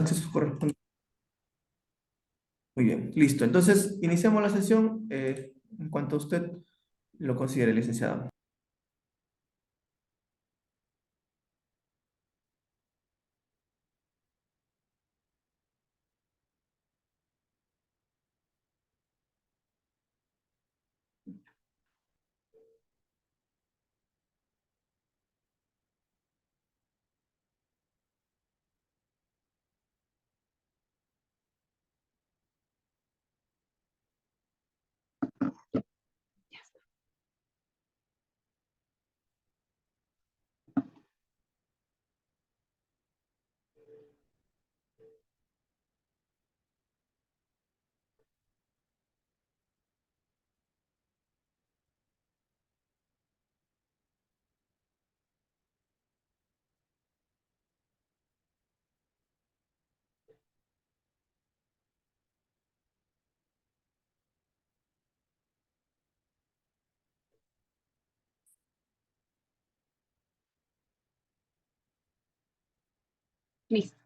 Su correspondiente. Muy bien, listo. Entonces, iniciamos la sesión en cuanto usted lo considere, licenciado. Listo,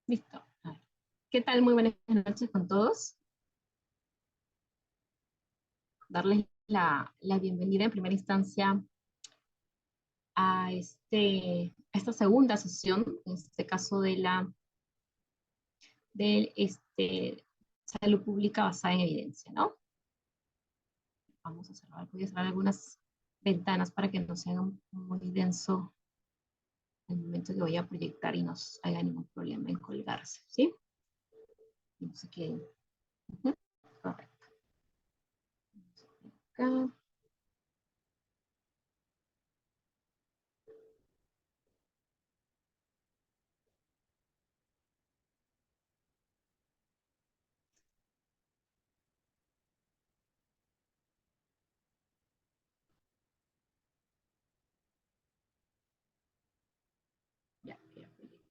listo. A ver, ¿qué tal? Muy buenas noches con todos. Darles la bienvenida en primera instancia a, a esta segunda sesión, en este caso de salud pública basada en evidencia, ¿no? Vamos a cerrar, voy a cerrar algunas ventanas para que no sea muy denso el momento que voy a proyectar y no haya ningún problema en colgarse, ¿sí? No sé qué. Correcto. Acá. Ya, voy a proyectar.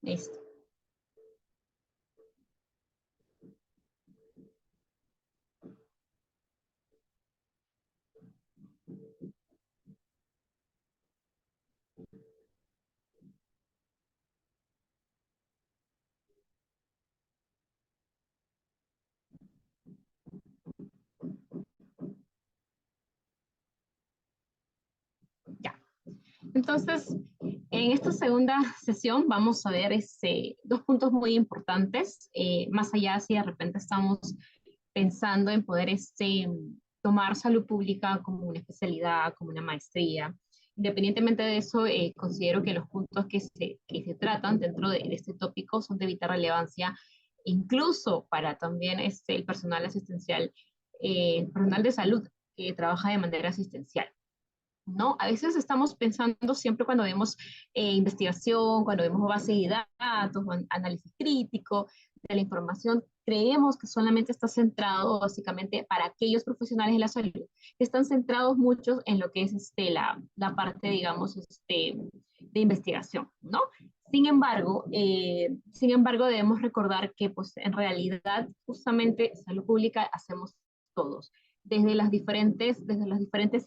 Listo. Ya. Entonces, en esta segunda sesión vamos a ver dos puntos muy importantes, más allá si de repente estamos pensando en poder tomar salud pública como una especialidad, como una maestría. Independientemente de eso, considero que los puntos que se tratan dentro de este tópico son de vital relevancia, incluso para también el personal asistencial, personal de salud que trabaja de manera asistencial. ¿No? A veces estamos pensando siempre cuando vemos investigación, cuando vemos base de datos, análisis crítico de la información, creemos que solamente está centrado básicamente para aquellos profesionales de la salud, que están centrados muchos en lo que es la parte, digamos, de investigación, ¿no? Sin embargo, debemos recordar que pues, en realidad justamente salud pública hacemos todos desde las diferentes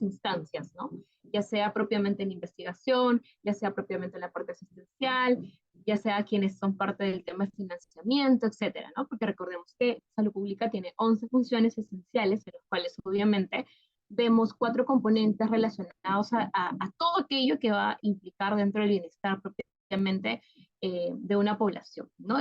instancias, ¿no? Ya sea propiamente en investigación, ya sea propiamente en la parte asistencial, ya sea quienes son parte del tema de financiamiento, etcétera, ¿no? Porque recordemos que salud pública tiene 11 funciones esenciales, en las cuales obviamente vemos 4 componentes relacionados a todo aquello que va a implicar dentro del bienestar propiamente de una población, ¿no?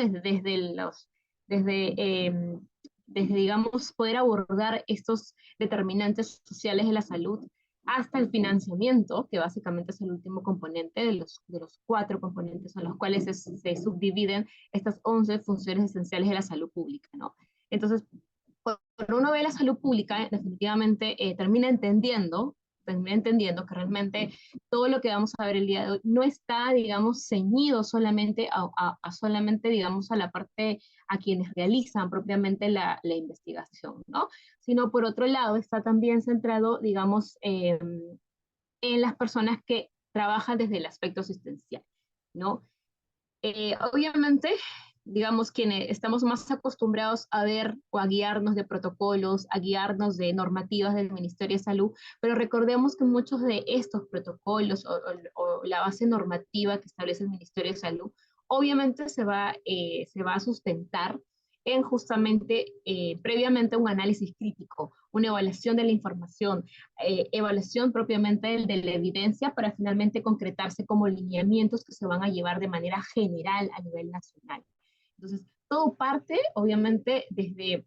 Desde digamos, poder abordar estos determinantes sociales de la salud, hasta el financiamiento, que básicamente es el último componente de los 4 componentes en los cuales se subdividen estas 11 funciones esenciales de la salud pública, ¿no? Entonces, cuando uno ve la salud pública, definitivamente termina entendiendo que realmente todo lo que vamos a ver el día de hoy no está, digamos, ceñido solamente solamente, digamos, a la parte, a quienes realizan propiamente la investigación, ¿no? Sino por otro lado está también centrado, digamos, en las personas que trabajan desde el aspecto asistencial, ¿no? Obviamente, digamos, quienes estamos más acostumbrados a ver o a guiarnos de protocolos, a guiarnos de normativas del Ministerio de Salud, pero recordemos que muchos de estos protocolos o la base normativa que establece el Ministerio de Salud, obviamente se va a sustentar en justamente previamente un análisis crítico, una evaluación de la información, evaluación propiamente de la evidencia para finalmente concretarse como lineamientos que se van a llevar de manera general a nivel nacional. Entonces, todo parte, obviamente, desde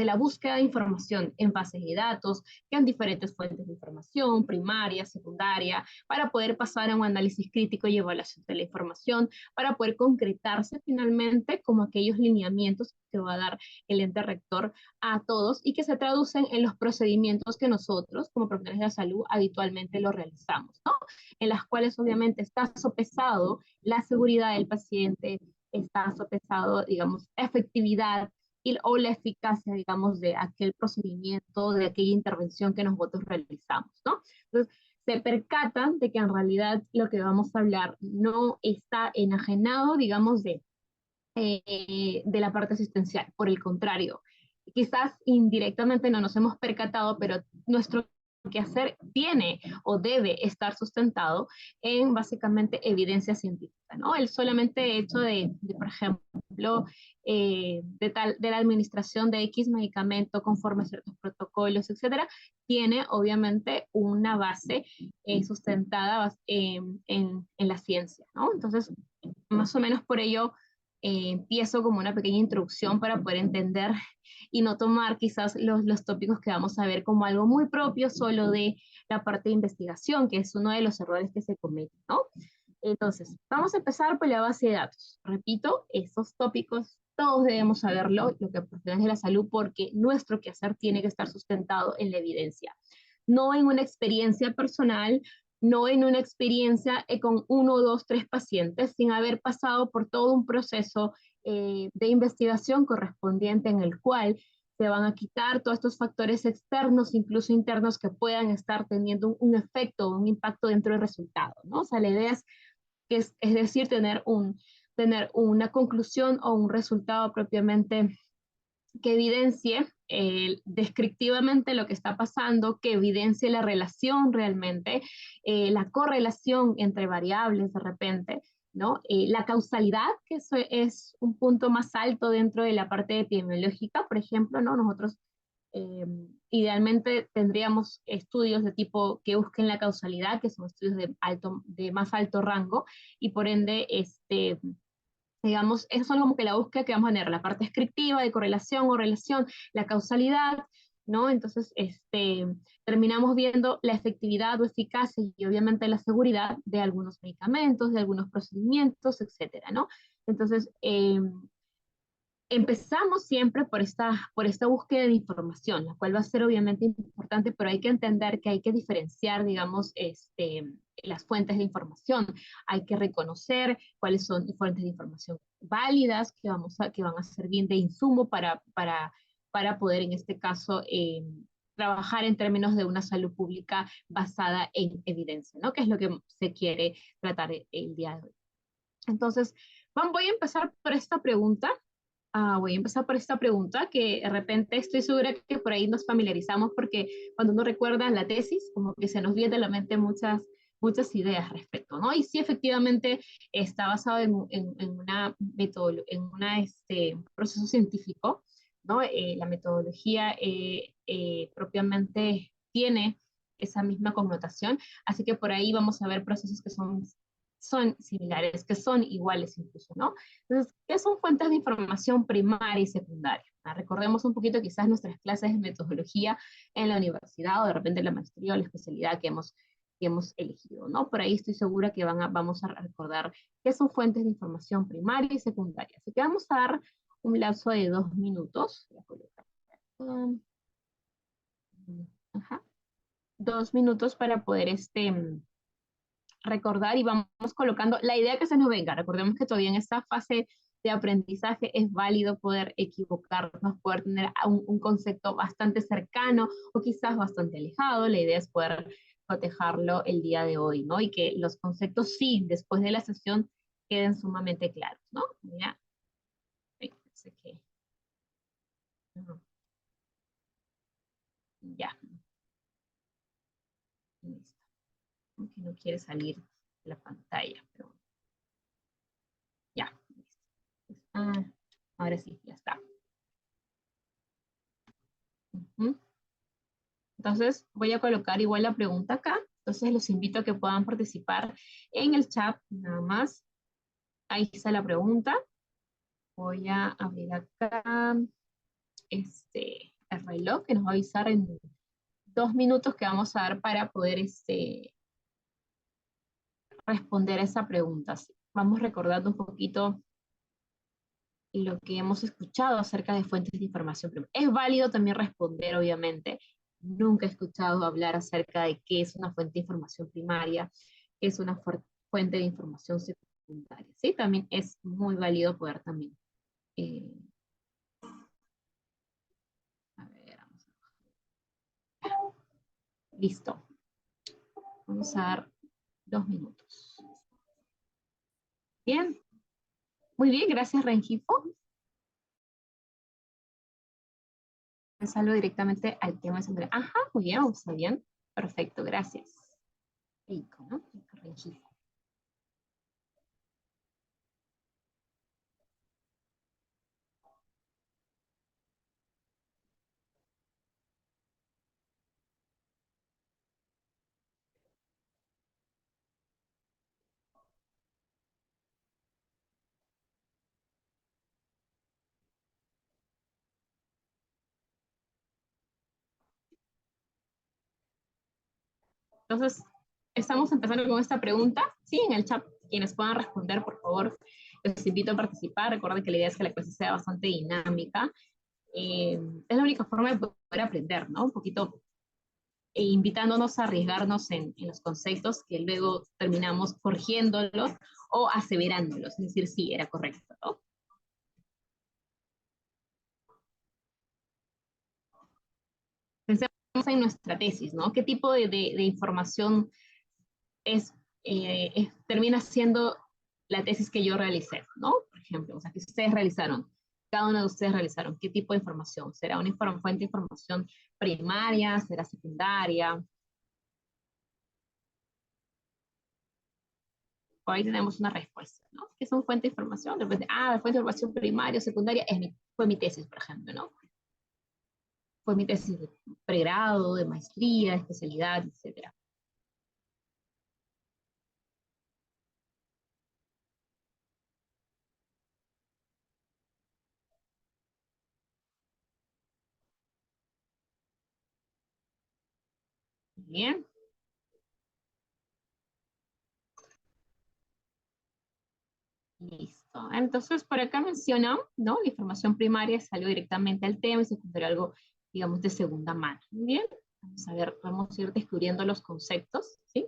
la búsqueda de información en bases de datos, que en diferentes fuentes de información, primaria, secundaria, para poder pasar a un análisis crítico y evaluación de la información, para poder concretarse finalmente como aquellos lineamientos que va a dar el ente rector a todos y que se traducen en los procedimientos que nosotros, como profesionales de la salud, habitualmente lo realizamos, ¿no? En las cuales obviamente está sopesado la seguridad del paciente, está sopesado, digamos, efectividad, o la eficacia, digamos, de aquel procedimiento, de aquella intervención que nosotros realizamos, ¿no? Entonces, se percatan de que en realidad lo que vamos a hablar no está enajenado, digamos, de la parte asistencial. Por el contrario, quizás indirectamente no nos hemos percatado, pero nuestro quehacer tiene o debe estar sustentado en básicamente evidencia científica, ¿no? El solamente hecho por ejemplo, de la administración de X medicamento conforme a ciertos protocolos, etcétera, tiene obviamente una base sustentada en la ciencia, ¿no? Entonces, más o menos por ello empiezo como una pequeña introducción para poder entender y no tomar quizás los tópicos que vamos a ver como algo muy propio solo de la parte de investigación, que es uno de los errores que se cometen, ¿no? Entonces, vamos a empezar por la base de datos. Repito, esos tópicos todos debemos saberlo, lo que profesionales de la salud, porque nuestro quehacer tiene que estar sustentado en la evidencia, no en una experiencia personal, no en una experiencia con 1, 2, 3 pacientes, sin haber pasado por todo un proceso de investigación correspondiente en el cual se van a quitar todos estos factores externos, incluso internos, que puedan estar teniendo un efecto, un impacto dentro del resultado, ¿no? O sea, la idea es decir, tener una conclusión o un resultado propiamente que evidencie descriptivamente lo que está pasando, que evidencie la relación realmente, la correlación entre variables de repente, ¿no? La causalidad, que eso es un punto más alto dentro de la parte epidemiológica, por ejemplo, ¿no? Nosotros eh, idealmente tendríamos estudios de tipo que busquen la causalidad, que son estudios de más alto rango, y por ende, digamos, eso es como que la búsqueda que vamos a tener, la parte descriptiva de correlación o relación, la causalidad, ¿no? Entonces, terminamos viendo la efectividad o eficacia y obviamente la seguridad de algunos medicamentos, de algunos procedimientos, etcétera, ¿no? Entonces, empezamos siempre por esta búsqueda de información, la cual va a ser obviamente importante, pero hay que entender que hay que diferenciar, digamos, las fuentes de información. Hay que reconocer cuáles son fuentes de información válidas que van a servir de insumo para poder, en este caso, trabajar en términos de una salud pública basada en evidencia, ¿no? Que es lo que se quiere tratar el día de hoy. Entonces, voy a empezar por esta pregunta. Voy a empezar por esta pregunta que de repente estoy segura que por ahí nos familiarizamos porque cuando uno recuerda la tesis, como que se nos viene a la mente muchas ideas respecto, ¿no? Y sí, efectivamente está basado en una proceso científico, ¿no? La metodología propiamente tiene esa misma connotación, así que por ahí vamos a ver procesos que son similares, que son iguales incluso, ¿no? Entonces, ¿qué son fuentes de información primaria y secundaria? Recordemos un poquito quizás nuestras clases de metodología en la universidad o de repente la maestría o la especialidad que hemos elegido, ¿no? Por ahí estoy segura que vamos a recordar qué son fuentes de información primaria y secundaria. Así que vamos a dar un lapso de 2 minutos. Voy a colocar, um, ajá, 2 minutos para poder recordar y vamos colocando la idea que se nos venga. Recordemos que todavía en esta fase de aprendizaje es válido poder equivocarnos, poder tener un concepto bastante cercano o quizás bastante alejado. La idea es poder cotejarlo el día de hoy, ¿no? Y que los conceptos sí, después de la sesión, queden sumamente claros, ¿no? Mira, sé que, no, ya, listo. Aunque no quiere salir de la pantalla, pero ya. Ah, ahora sí, ya está. Ujú. Entonces voy a colocar igual la pregunta acá. Entonces los invito a que puedan participar en el chat nada más. Ahí está la pregunta. Voy a abrir acá el reloj que nos va a avisar en 2 minutos que vamos a dar para poder responder a esa pregunta. Sí, vamos recordando un poquito lo que hemos escuchado acerca de fuentes de información primaria. Es válido también responder, obviamente. Nunca he escuchado hablar acerca de qué es una fuente de información primaria, qué es una fuente de información secundaria. Sí, también es muy válido poder también. eh, a ver, listo. Vamos a dar 2 minutos. Bien, muy bien, gracias Rengifo. Salgo directamente al tema central. Ajá, muy bien, vamos bien. Perfecto, gracias. Rico, ¿no? Rengifo. Entonces, estamos empezando con esta pregunta. Sí, en el chat, quienes puedan responder, por favor, les invito a participar. Recuerden que la idea es que la clase sea bastante dinámica. Es la única forma de poder aprender, ¿no? Un poquito invitándonos a arriesgarnos en los conceptos que luego terminamos corrigiéndolos o aseverándolos, es decir, sí, era correcto, ¿no? Pensemos en nuestra tesis, ¿no? ¿Qué tipo de información es, termina siendo la tesis que yo realicé, ¿no? Por ejemplo, o sea, que ustedes realizaron, cada uno de ustedes realizaron, ¿qué tipo de información? ¿Será una fuente de información primaria? ¿Será secundaria? Por ahí tenemos una respuesta, ¿no? ¿Qué son fuentes de información? De repente, la fuente de información primaria o secundaria fue mi tesis, por ejemplo, ¿no? Fue mi tesis de pregrado, de maestría, de especialidad, etcétera. Bien. Listo. Entonces, por acá menciona, ¿no? La información primaria salió directamente al tema y secundaria algo, digamos, de segunda mano. Muy bien. Vamos a ver, vamos a ir descubriendo los conceptos, ¿sí?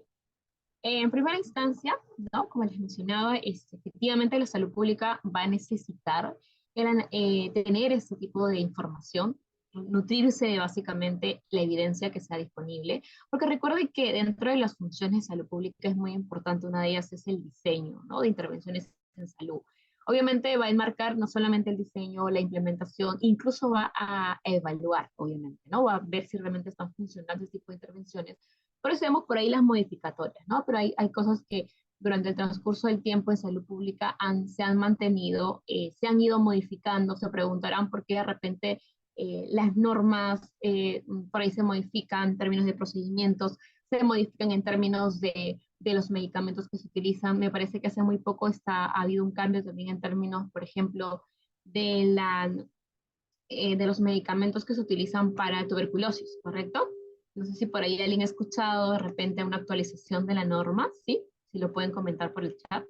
En primera instancia, ¿no? Como les mencionaba, efectivamente la salud pública va a necesitar tener este tipo de información, nutrirse de básicamente la evidencia que sea disponible, porque recuerden que dentro de las funciones de salud pública es muy importante, una de ellas es el diseño, ¿no? De intervenciones en salud. Obviamente va a enmarcar no solamente el diseño, la implementación, incluso va a evaluar, obviamente, ¿no? Va a ver si realmente están funcionando este tipo de intervenciones. Por eso vemos por ahí las modificatorias, ¿no? Pero hay cosas que durante el transcurso del tiempo en salud pública se han mantenido, se han ido modificando, se preguntarán por qué de repente las normas por ahí se modifican en términos de procedimientos, se modifican en términos de los medicamentos que se utilizan. Me parece que hace muy poco ha habido un cambio también en términos, por ejemplo, de la de los medicamentos que se utilizan para tuberculosis, ¿correcto? No sé si por ahí alguien ha escuchado de repente una actualización de la norma, ¿sí? Si lo pueden comentar por el chat.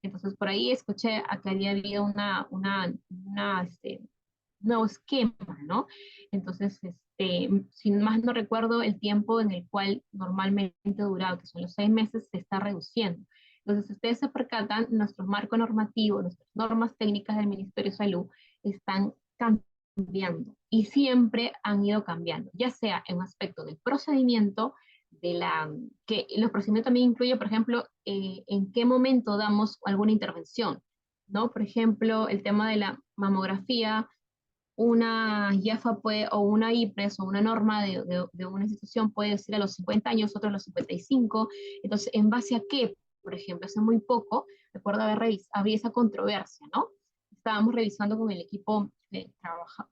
Entonces, por ahí escuché a que había habido nuevo esquema, ¿no? Entonces, si más no recuerdo, el tiempo en el cual normalmente duraba, que son los 6 meses, se está reduciendo. Entonces, si ustedes se percatan, nuestro marco normativo, nuestras normas técnicas del Ministerio de Salud están cambiando y siempre han ido cambiando, ya sea en aspecto del procedimiento, que los procedimientos también incluye, por ejemplo, en qué momento damos alguna intervención, ¿no? Por ejemplo, el tema de la mamografía, una IAFA puede, o una IPRES o una norma de una institución puede decir a los 50 años, otro a los 55. Entonces, ¿en base a qué? Por ejemplo, hace muy poco, recuerdo había esa controversia, ¿no? Estábamos revisando con el equipo de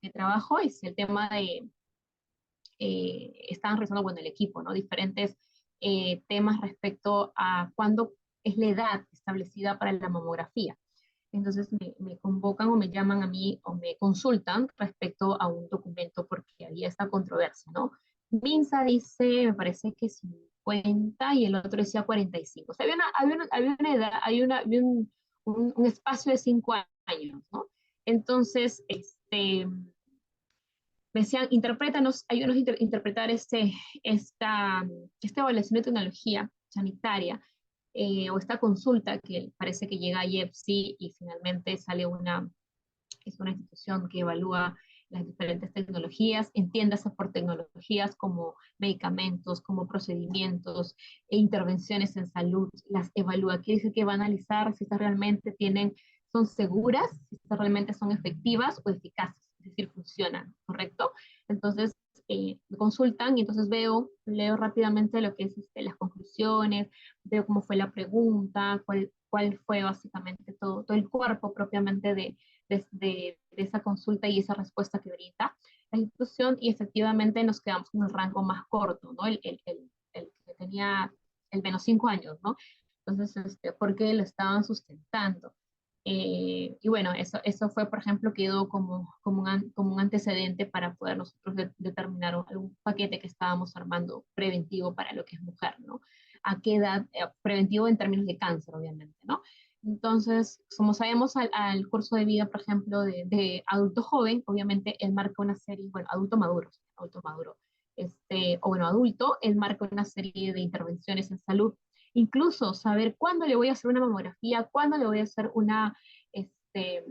trabajo, es el tema estaban revisando con el equipo, ¿no? Diferentes temas respecto a cuándo es la edad establecida para la mamografía. Entonces me convocan o me llaman a mí o me consultan respecto a un documento porque había esta controversia, ¿no? Minsa dice, me parece que 50 y el otro decía 45. O sea, había una edad, había un espacio de 5 años, ¿no? Entonces, me decían, interprétanos, ayúdanos a interpretar esta evaluación de tecnología sanitaria o esta consulta que parece que llega a IEPSI y finalmente es una institución que evalúa las diferentes tecnologías, entiéndase por tecnologías como medicamentos, como procedimientos e intervenciones en salud, las evalúa, quiere decir que va a analizar si estas realmente son seguras, si estas realmente son efectivas o eficaces, es decir, funcionan, ¿correcto? Entonces, me consultan y entonces leo rápidamente lo que es las conclusiones, veo cómo fue la pregunta, cuál fue básicamente todo el cuerpo propiamente de esa consulta y esa respuesta que brinda la institución y efectivamente nos quedamos con el rango más corto, ¿no? El que tenía el menos 5 años, ¿no? Entonces, porque lo estaban sustentando. Y bueno, eso fue, por ejemplo, quedó como un antecedente para poder nosotros determinar algún paquete que estábamos armando preventivo para lo que es mujer, ¿no? ¿A qué edad? Preventivo en términos de cáncer, obviamente, ¿no? Entonces, como sabemos, al curso de vida, por ejemplo, de adulto joven, obviamente él marca una serie, bueno, adulto maduro, o bueno, adulto, él marca una serie de intervenciones en salud, incluso saber cuándo le voy a hacer una mamografía, cuándo le voy a hacer este,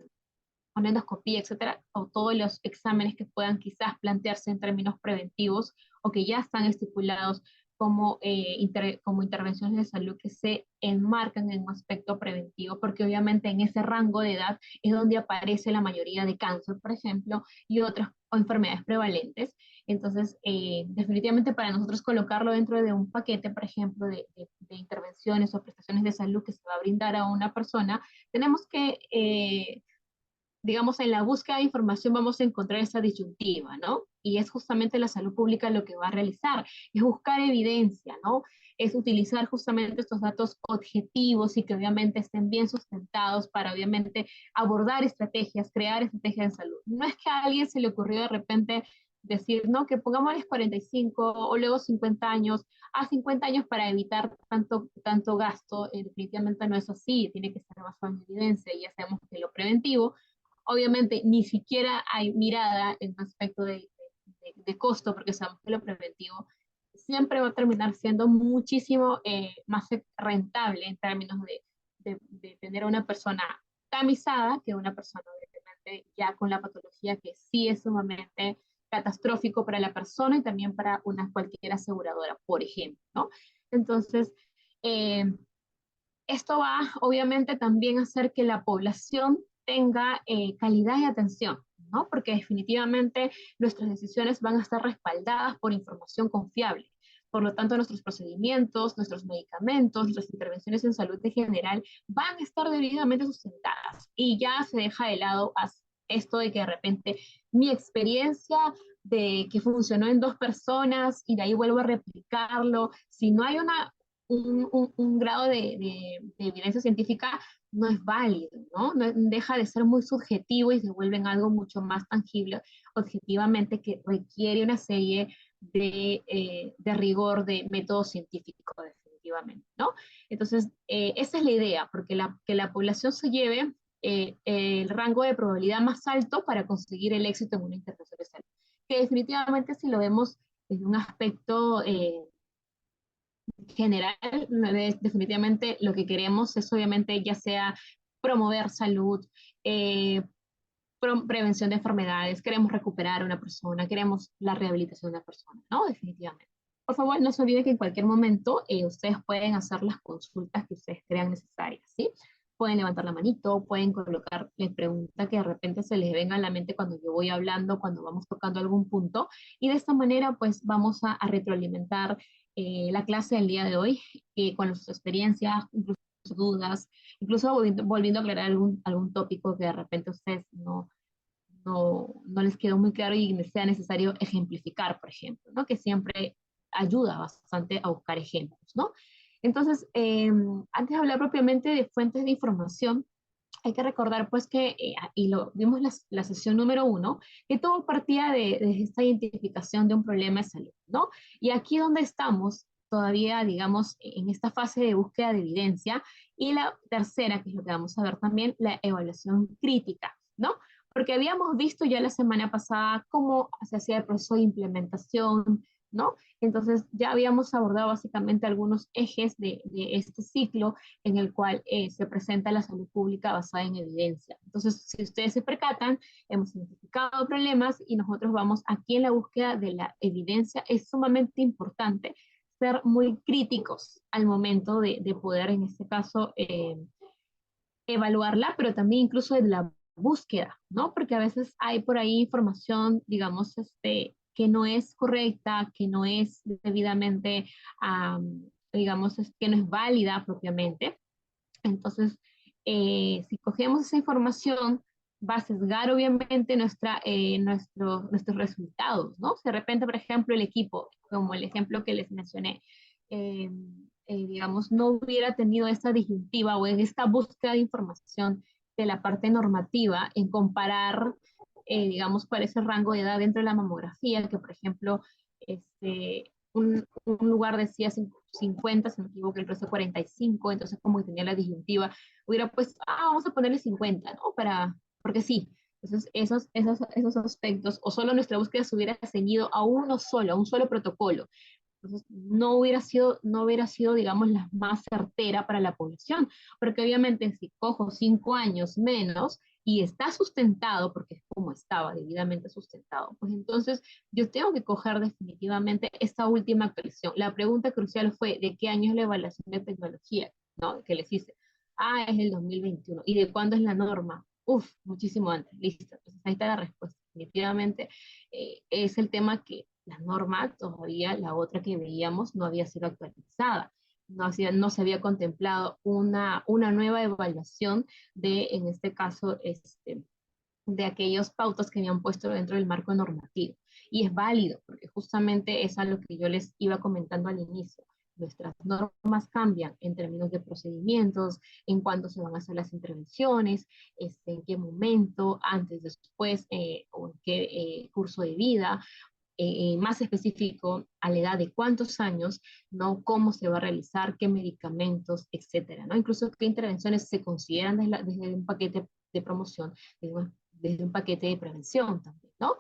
una endoscopía, etcétera, o todos los exámenes que puedan quizás plantearse en términos preventivos o que ya están estipulados como intervenciones de salud que se enmarcan en un aspecto preventivo, porque obviamente en ese rango de edad es donde aparece la mayoría de cáncer, por ejemplo, y otras o enfermedades prevalentes. Entonces, definitivamente para nosotros colocarlo dentro de un paquete, por ejemplo, de intervenciones o prestaciones de salud que se va a brindar a una persona, tenemos que digamos, en la búsqueda de información vamos a encontrar esa disyuntiva, ¿no? Y es justamente la salud pública lo que va a realizar, es buscar evidencia, ¿no? Es utilizar justamente estos datos objetivos y que obviamente estén bien sustentados para obviamente abordar estrategias, crear estrategias de salud. No es que a alguien se le ocurrió de repente decir, no, que pongámosles 45 o luego 50 años, a 50 años para evitar tanto gasto, definitivamente no es así, tiene que estar basado en evidencia y ya sabemos que lo preventivo obviamente ni siquiera hay mirada en aspecto de costo, porque sabemos que lo preventivo siempre va a terminar siendo muchísimo más rentable en términos de tener a una persona tamizada que una persona obviamente ya con la patología que sí es sumamente catastrófico para la persona y también para una cualquier aseguradora, por ejemplo, ¿no? Entonces, eh, esto va obviamente también a hacer que la población tenga calidad de atención, ¿no? Porque definitivamente nuestras decisiones van a estar respaldadas por información confiable. Por lo tanto, nuestros procedimientos, nuestros medicamentos, nuestras intervenciones en salud en general van a estar debidamente sustentadas y ya se deja de lado esto de que de repente mi experiencia de que funcionó en 2 personas y de ahí vuelvo a replicarlo, si no hay un grado de evidencia científica no es válido, ¿no? Deja de ser muy subjetivo y se vuelve en algo mucho más tangible objetivamente que requiere una serie de rigor de método científico definitivamente, ¿no? Entonces, esa es la idea, porque que la población se lleve el rango de probabilidad más alto para conseguir el éxito en una intervención de salud. Que definitivamente si lo vemos desde un aspecto general, definitivamente lo que queremos es obviamente ya sea promover salud, eh, prevención de enfermedades, queremos recuperar a una persona, queremos la rehabilitación de una persona, ¿no? Definitivamente. Por favor, no se olviden que en cualquier momento ustedes pueden hacer las consultas que ustedes crean necesarias, ¿sí? Pueden levantar la manito, pueden colocar la pregunta que de repente se les venga a la mente cuando yo voy hablando, cuando vamos tocando algún punto, y de esta manera pues vamos a retroalimentar la clase del día de hoy con sus experiencias, incluso dudas, incluso volviendo a aclarar algún tópico que de repente ustedes no les quedó muy claro y sea necesario ejemplificar, por ejemplo, ¿no? Que siempre ayuda bastante a buscar ejemplos, ¿no? Entonces, antes de hablar propiamente de fuentes de información, hay que recordar pues que, y lo vimos la sesión número 1, que todo partía de esta identificación de un problema de salud, ¿no? Y aquí donde estamos todavía, digamos, en esta fase de búsqueda de evidencia, y la tercera, que es lo que vamos a ver también, la evaluación crítica, ¿no? Porque habíamos visto ya la semana pasada cómo se hacía el proceso de implementación, ¿no? Entonces ya habíamos abordado básicamente algunos ejes de este ciclo en el cual se presenta la salud pública basada en evidencia. Entonces, si ustedes se percatan, hemos identificado problemas y nosotros vamos aquí en la búsqueda de la evidencia. Es sumamente importante ser muy críticos al momento de poder, en este caso, evaluarla, pero también incluso de la búsqueda, ¿no? Porque a veces hay por ahí información, digamos, que no es correcta, que no es debidamente, digamos, que no es válida propiamente. Entonces, si cogemos esa información, va a sesgar obviamente nuestros resultados, ¿no? Si de repente, por ejemplo, el equipo, como el ejemplo que les mencioné, eh, digamos, no hubiera tenido esta disyuntiva o en esta búsqueda de información de la parte normativa en comparar, digamos, cuál es el rango de edad dentro de la mamografía, que por ejemplo, un lugar decía 50, si no me equivoco, el resto 45, entonces como que tenía la disyuntiva, hubiera pues, vamos a ponerle 50, ¿no? Porque sí. Entonces, esos aspectos, o solo nuestra búsqueda se hubiera ceñido a uno solo, a un solo protocolo. Entonces, no hubiera sido, digamos, la más certera para la población, porque obviamente si cojo 5 años menos y está sustentado, porque es como estaba, debidamente sustentado, pues entonces yo tengo que coger definitivamente esta última actualización. La pregunta crucial fue, ¿de qué año es la evaluación de tecnología? ¿No? Que les hice. Es el 2021. ¿Y de cuándo es la norma? Uf, muchísimo antes. Listo. Entonces ahí está la respuesta. Definitivamente es el tema que la norma todavía, la otra que veíamos, no había sido actualizada. No se había contemplado una nueva evaluación en este caso, de aquellos pautas que habían puesto dentro del marco normativo. Y es válido, porque justamente es a lo que yo les iba comentando al inicio. Nuestras normas cambian en términos de procedimientos, en cuándo se van a hacer las intervenciones, en qué momento, antes, después, o en qué curso de vida, más específico a la edad de cuántos años, ¿no? Cómo se va a realizar, qué medicamentos, etcétera, ¿no? Incluso qué intervenciones se consideran desde un paquete de promoción, desde un paquete de prevención también, ¿no?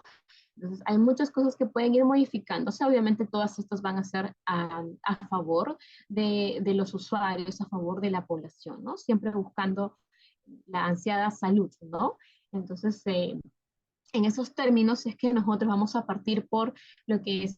Entonces, hay muchas cosas que pueden ir modificándose. Obviamente, todas estas van a ser a favor de los usuarios, a favor de la población, ¿no? Siempre buscando la ansiada salud, ¿no? Entonces, en esos términos es que nosotros vamos a partir por lo que es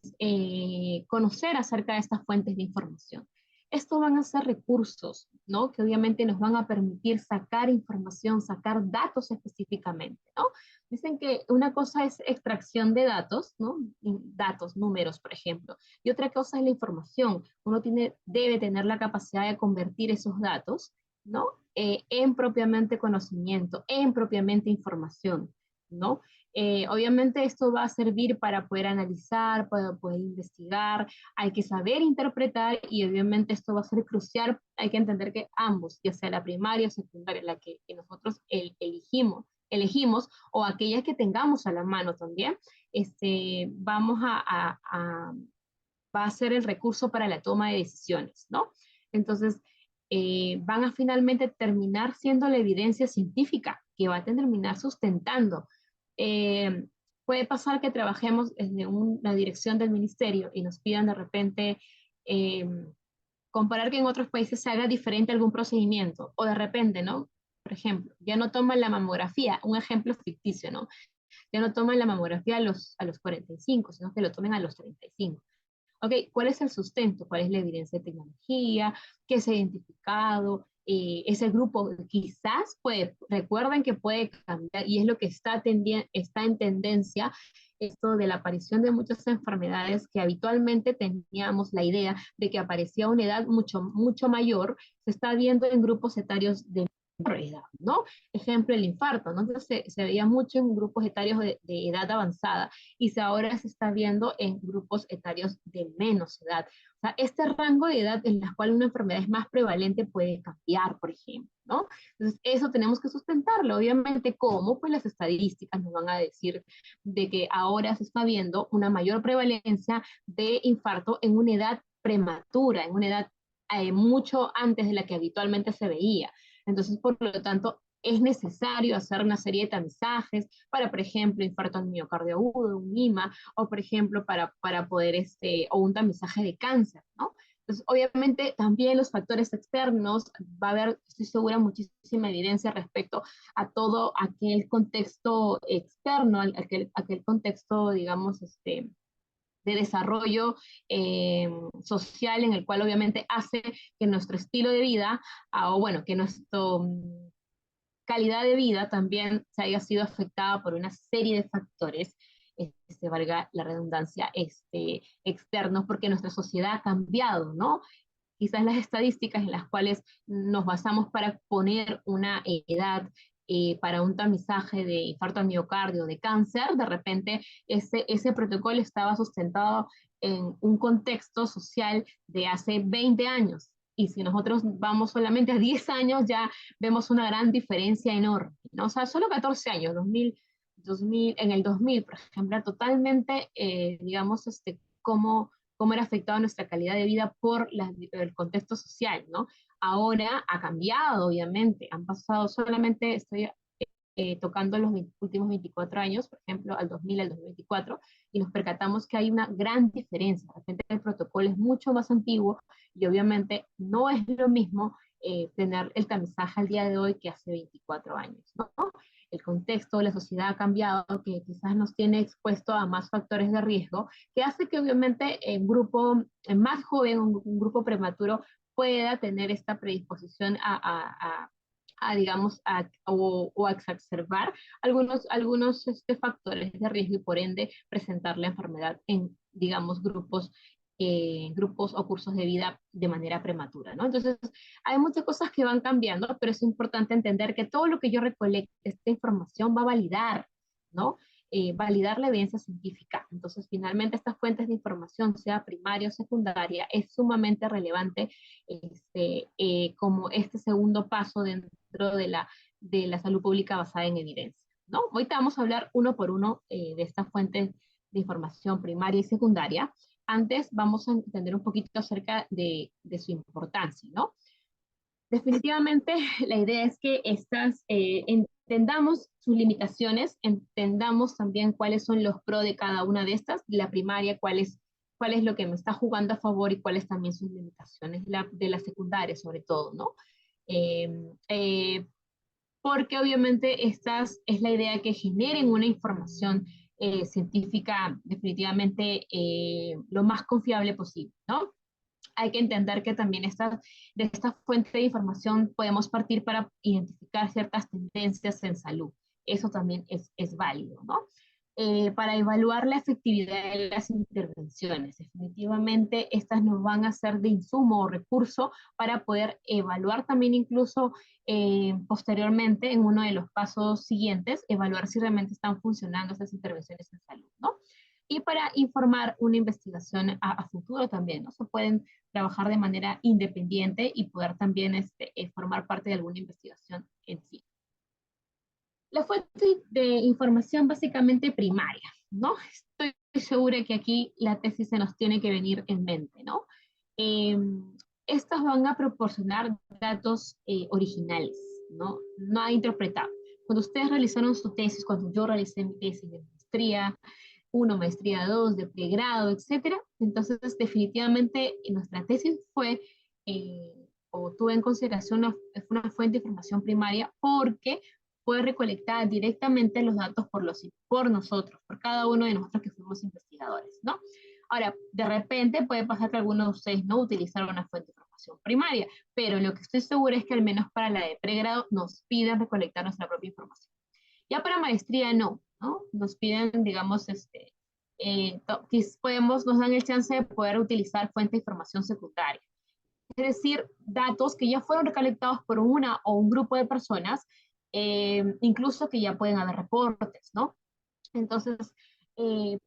conocer acerca de estas fuentes de información. Estos van a ser recursos, ¿no? Que obviamente nos van a permitir sacar información, sacar datos específicamente, ¿no? Dicen que una cosa es extracción de datos, ¿no? Datos, números, por ejemplo, y otra cosa es la información. Uno debe tener la capacidad de convertir esos datos, ¿no? En propiamente conocimiento, en propiamente información, ¿no? Obviamente esto va a servir para poder analizar, para poder investigar, hay que saber interpretar y obviamente esto va a ser crucial, hay que entender que ambos, ya sea la primaria o secundaria, la que nosotros elegimos o aquellas que tengamos a la mano también, vamos va a ser el recurso para la toma de decisiones, ¿no? Entonces, van a finalmente terminar siendo la evidencia científica que va a terminar sustentando. Eh, Puede pasar que trabajemos desde una dirección del ministerio y nos pidan de repente eh, comparar que en otros países se haga diferente algún procedimiento, o de repente, ¿no? Por ejemplo, ya no toman la mamografía, un ejemplo ficticio, ¿no? Ya no toman la mamografía a los 45, sino que lo tomen a los 35. Ok, ¿cuál es el sustento? ¿Cuál es la evidencia de tecnología? ¿Qué se ha identificado? Ese grupo quizás recuerden que puede cambiar y es lo que está en tendencia, esto de la aparición de muchas enfermedades que habitualmente teníamos la idea de que aparecía a una edad mucho mayor, se está viendo en grupos etarios de menor edad, ¿no? Ejemplo, el infarto, ¿no? Entonces se veía mucho en grupos etarios de edad avanzada y ahora se está viendo en grupos etarios de menos edad. O sea, este rango de edad en la cual una enfermedad es más prevalente puede cambiar, por ejemplo, ¿no? Entonces, eso tenemos que sustentarlo. Obviamente, ¿cómo? Pues las estadísticas nos van a decir de que ahora se está viendo una mayor prevalencia de infarto en una edad prematura, en una edad mucho antes de la que habitualmente se veía. Entonces, por lo tanto, es necesario hacer una serie de tamizajes para, por ejemplo, infarto al miocardio agudo, un IMA, o por ejemplo, para poder, o un tamizaje de cáncer, ¿no? Entonces, obviamente, también los factores externos, va a haber, estoy segura, muchísima evidencia respecto a todo aquel contexto externo, aquel contexto, digamos, de desarrollo social en el cual obviamente hace que nuestro estilo de vida, o bueno, que nuestra calidad de vida también se haya sido afectada por una serie de factores, valga la redundancia, externos, porque nuestra sociedad ha cambiado, ¿no? Quizás las estadísticas en las cuales nos basamos para poner una edad para un tamizaje de infarto al miocardio, de cáncer, de repente ese protocolo estaba sustentado en un contexto social de hace 20 años. Y si nosotros vamos solamente a 10 años, ya vemos una gran diferencia enorme, ¿no? O sea, solo 14 años, 2000, en el 2000, por ejemplo, totalmente, digamos, cómo era afectada nuestra calidad de vida por el contexto social, ¿no? Ahora ha cambiado, obviamente, han pasado solamente, estoy tocando los últimos 24 años, por ejemplo, al 2000 al 2024, y nos percatamos que hay una gran diferencia. De repente el protocolo es mucho más antiguo y obviamente no es lo mismo tener el tamizaje al día de hoy que hace 24 años, ¿no? El contexto, la sociedad ha cambiado, que quizás nos tiene expuesto a más factores de riesgo, que hace que obviamente un grupo más joven, un grupo prematuro, pueda tener esta predisposición digamos, o a exacerbar algunos factores de riesgo y por ende presentar la enfermedad en, digamos, grupos o cursos de vida de manera prematura, ¿no? Entonces, hay muchas cosas que van cambiando, pero es importante entender que todo lo que yo recolecte, esta información va a validar, ¿no? Validar la evidencia científica. Entonces, finalmente, estas fuentes de información, sea primaria o secundaria, es sumamente relevante como este segundo paso dentro de la salud pública basada en evidencia, ¿no? Ahorita vamos a hablar uno por uno de estas fuentes de información primaria y secundaria. Antes vamos a entender un poquito acerca de su importancia, ¿no? Definitivamente la idea es que entendamos sus limitaciones, entendamos también cuáles son los pros de cada una de estas, la primaria, cuál es lo que me está jugando a favor y cuáles también sus limitaciones, de la secundaria sobre todo, ¿no? Eh, eh, Porque obviamente esta es la idea que generen una información científica definitivamente lo más confiable posible, ¿no? Hay que entender que también de esta fuente de información podemos partir para identificar ciertas tendencias en salud. Eso también es válido, ¿no? para evaluar la efectividad de las intervenciones. Definitivamente estas nos van a ser de insumo o recurso para poder evaluar también incluso posteriormente en uno de los pasos siguientes, evaluar si realmente están funcionando estas intervenciones en salud, ¿no? Y para informar una investigación a futuro también, ¿no? Se pueden trabajar de manera independiente y poder también formar parte de alguna investigación en sí. La fuente de información básicamente primaria, ¿no? Estoy segura que aquí la tesis se nos tiene que venir en mente, ¿no? Eh, Estas van a proporcionar datos originales, ¿no? No interpretados. Cuando ustedes realizaron su tesis, cuando yo realicé mi tesis de maestría, uno, maestría 2, de pregrado, etcétera, entonces definitivamente nuestra tesis fue o tuve en consideración una fuente de información primaria porque fue recolectada directamente los datos por nosotros, por cada uno de nosotros que fuimos investigadores, ¿no? Ahora, de repente puede pasar que algunos de ustedes no utilizaron una fuente de información primaria, pero lo que estoy segura es que al menos para la de pregrado nos piden recolectar nuestra propia información. Ya para maestría no, ¿no? Nos piden, digamos, nos dan el chance de poder utilizar fuente de información secundaria. Es decir, datos que ya fueron recolectados por una o un grupo de personas, incluso que ya pueden haber reportes, ¿no? Entonces,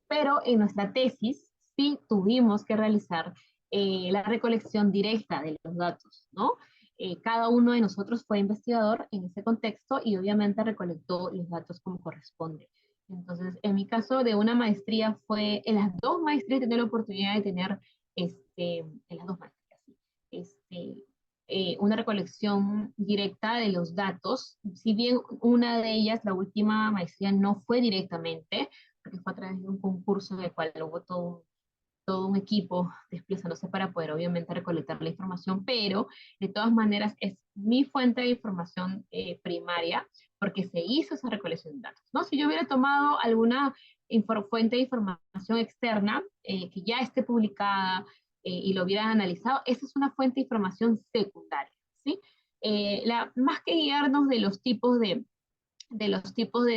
pero en nuestra tesis sí tuvimos que realizar la recolección directa de los datos, ¿no? Cada uno de nosotros fue investigador en ese contexto y obviamente recolectó los datos como corresponde. Entonces, en mi caso de una maestría en las dos maestrías tenía la oportunidad de tener, en las dos maestrías, este, una recolección directa de los datos, si bien una de ellas, la última maestría, no fue directamente, porque fue a través de un concurso en el cual hubo todo un equipo desplazándose para poder obviamente recolectar la información, pero de todas maneras es mi fuente de información primaria, porque se hizo esa recolección de datos, ¿no? Si yo hubiera tomado alguna fuente de información externa que ya esté publicada y lo hubiera analizado, esa es una fuente de información secundaria, ¿sí? Más que guiarnos de los tipos de,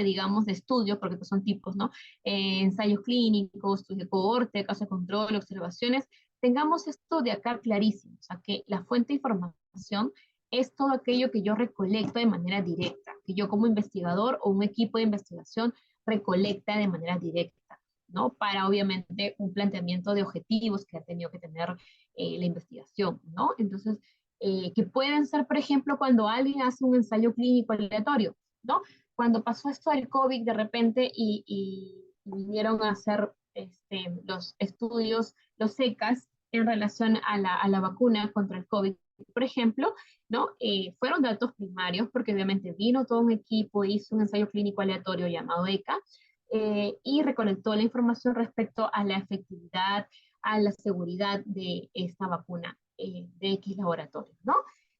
digamos, de estudio, porque son tipos, ¿no? Ensayos clínicos, estudios de cohorte, caso de control, observaciones, tengamos esto de acá clarísimo, o sea, que la fuente de información es todo aquello que yo recolecto de manera directa, que yo como investigador o un equipo de investigación recolecta de manera directa, ¿no? Para obviamente un planteamiento de objetivos que ha tenido que tener la investigación, ¿no? Entonces, que pueden ser, por ejemplo, cuando alguien hace un ensayo clínico aleatorio, ¿no? Cuando pasó esto del COVID de repente y vinieron a hacer los estudios, los ECAS, en relación a la vacuna contra el COVID, por ejemplo, ¿no? Fueron datos primarios porque obviamente vino todo un equipo, hizo un ensayo clínico aleatorio llamado ECA y recolectó la información respecto a la efectividad, a la seguridad de esta vacuna de X laboratorio, ¿no?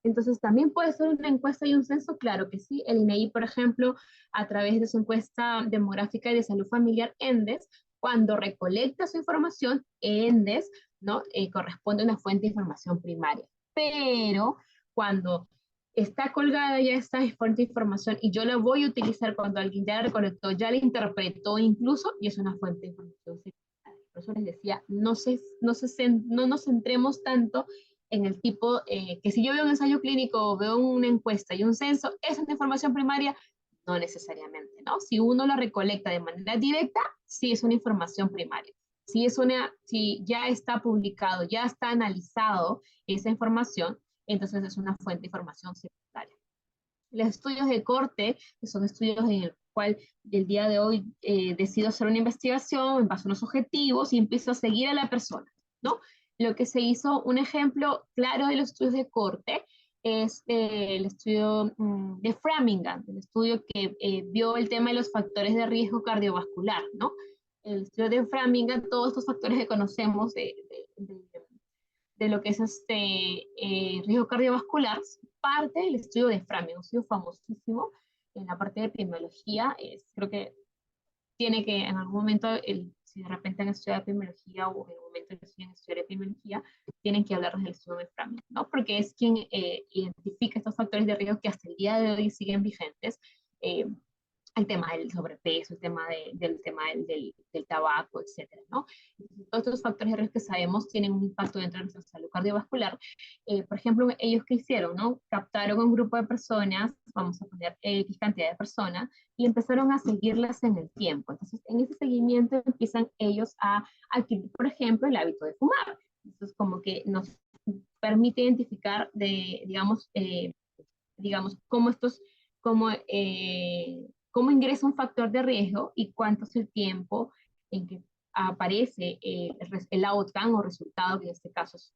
Entonces, también puede ser una encuesta y un censo, claro que sí. El INEI, por ejemplo, a través de su encuesta demográfica y de salud familiar, ENDES, cuando recolecta su información, ENDES, ¿no? Corresponde a una fuente de información primaria. Pero cuando está colgada ya esta fuente de información y yo la voy a utilizar cuando alguien ya la recolectó, ya la interpretó incluso, y es una fuente de información secundaria. Por eso les decía, no nos centremos tanto en el tipo, que si yo veo un ensayo clínico o veo una encuesta y un censo, ¿esa es la información primaria? No necesariamente, ¿no? Si uno la recolecta de manera directa, sí es una información primaria. Si ya está publicado, ya está analizado esa información, entonces es una fuente de información secundaria. Los estudios de corte, que son estudios en el cual el día de hoy decido hacer una investigación en base a unos objetivos y empiezo a seguir a la persona, ¿no? Lo que se hizo, un ejemplo claro de los estudios de corte, es el estudio de Framingham, el estudio que vio el tema de los factores de riesgo cardiovascular, ¿no? El estudio de Framingham, todos estos factores que conocemos de lo que es riesgo cardiovascular, parte del estudio de Framingham, un estudio famosísimo en la parte de epidemiología. Creo que tiene que en algún momento, si de repente han estudiado epidemiología o en el momento que estudian estudiar epidemiología, tienen que hablar del estudio de Framingham, ¿no? Porque es quien identifica estos factores de riesgo que hasta el día de hoy siguen vigentes. el tema del sobrepeso, el tema, del tabaco, etcétera, ¿no? Todos estos factores de riesgo que sabemos tienen un impacto dentro de nuestra salud cardiovascular. Por ejemplo, ellos que hicieron, ¿no? Captaron un grupo de personas, vamos a poner X cantidad de personas, y empezaron a seguirlas en el tiempo. Entonces, en ese seguimiento empiezan ellos a adquirir, por ejemplo, el hábito de fumar. Entonces, como que nos permite identificar digamos, cómo, cómo ingresa un factor de riesgo y cuánto es el tiempo en que aparece el outcome o resultado, que en este caso es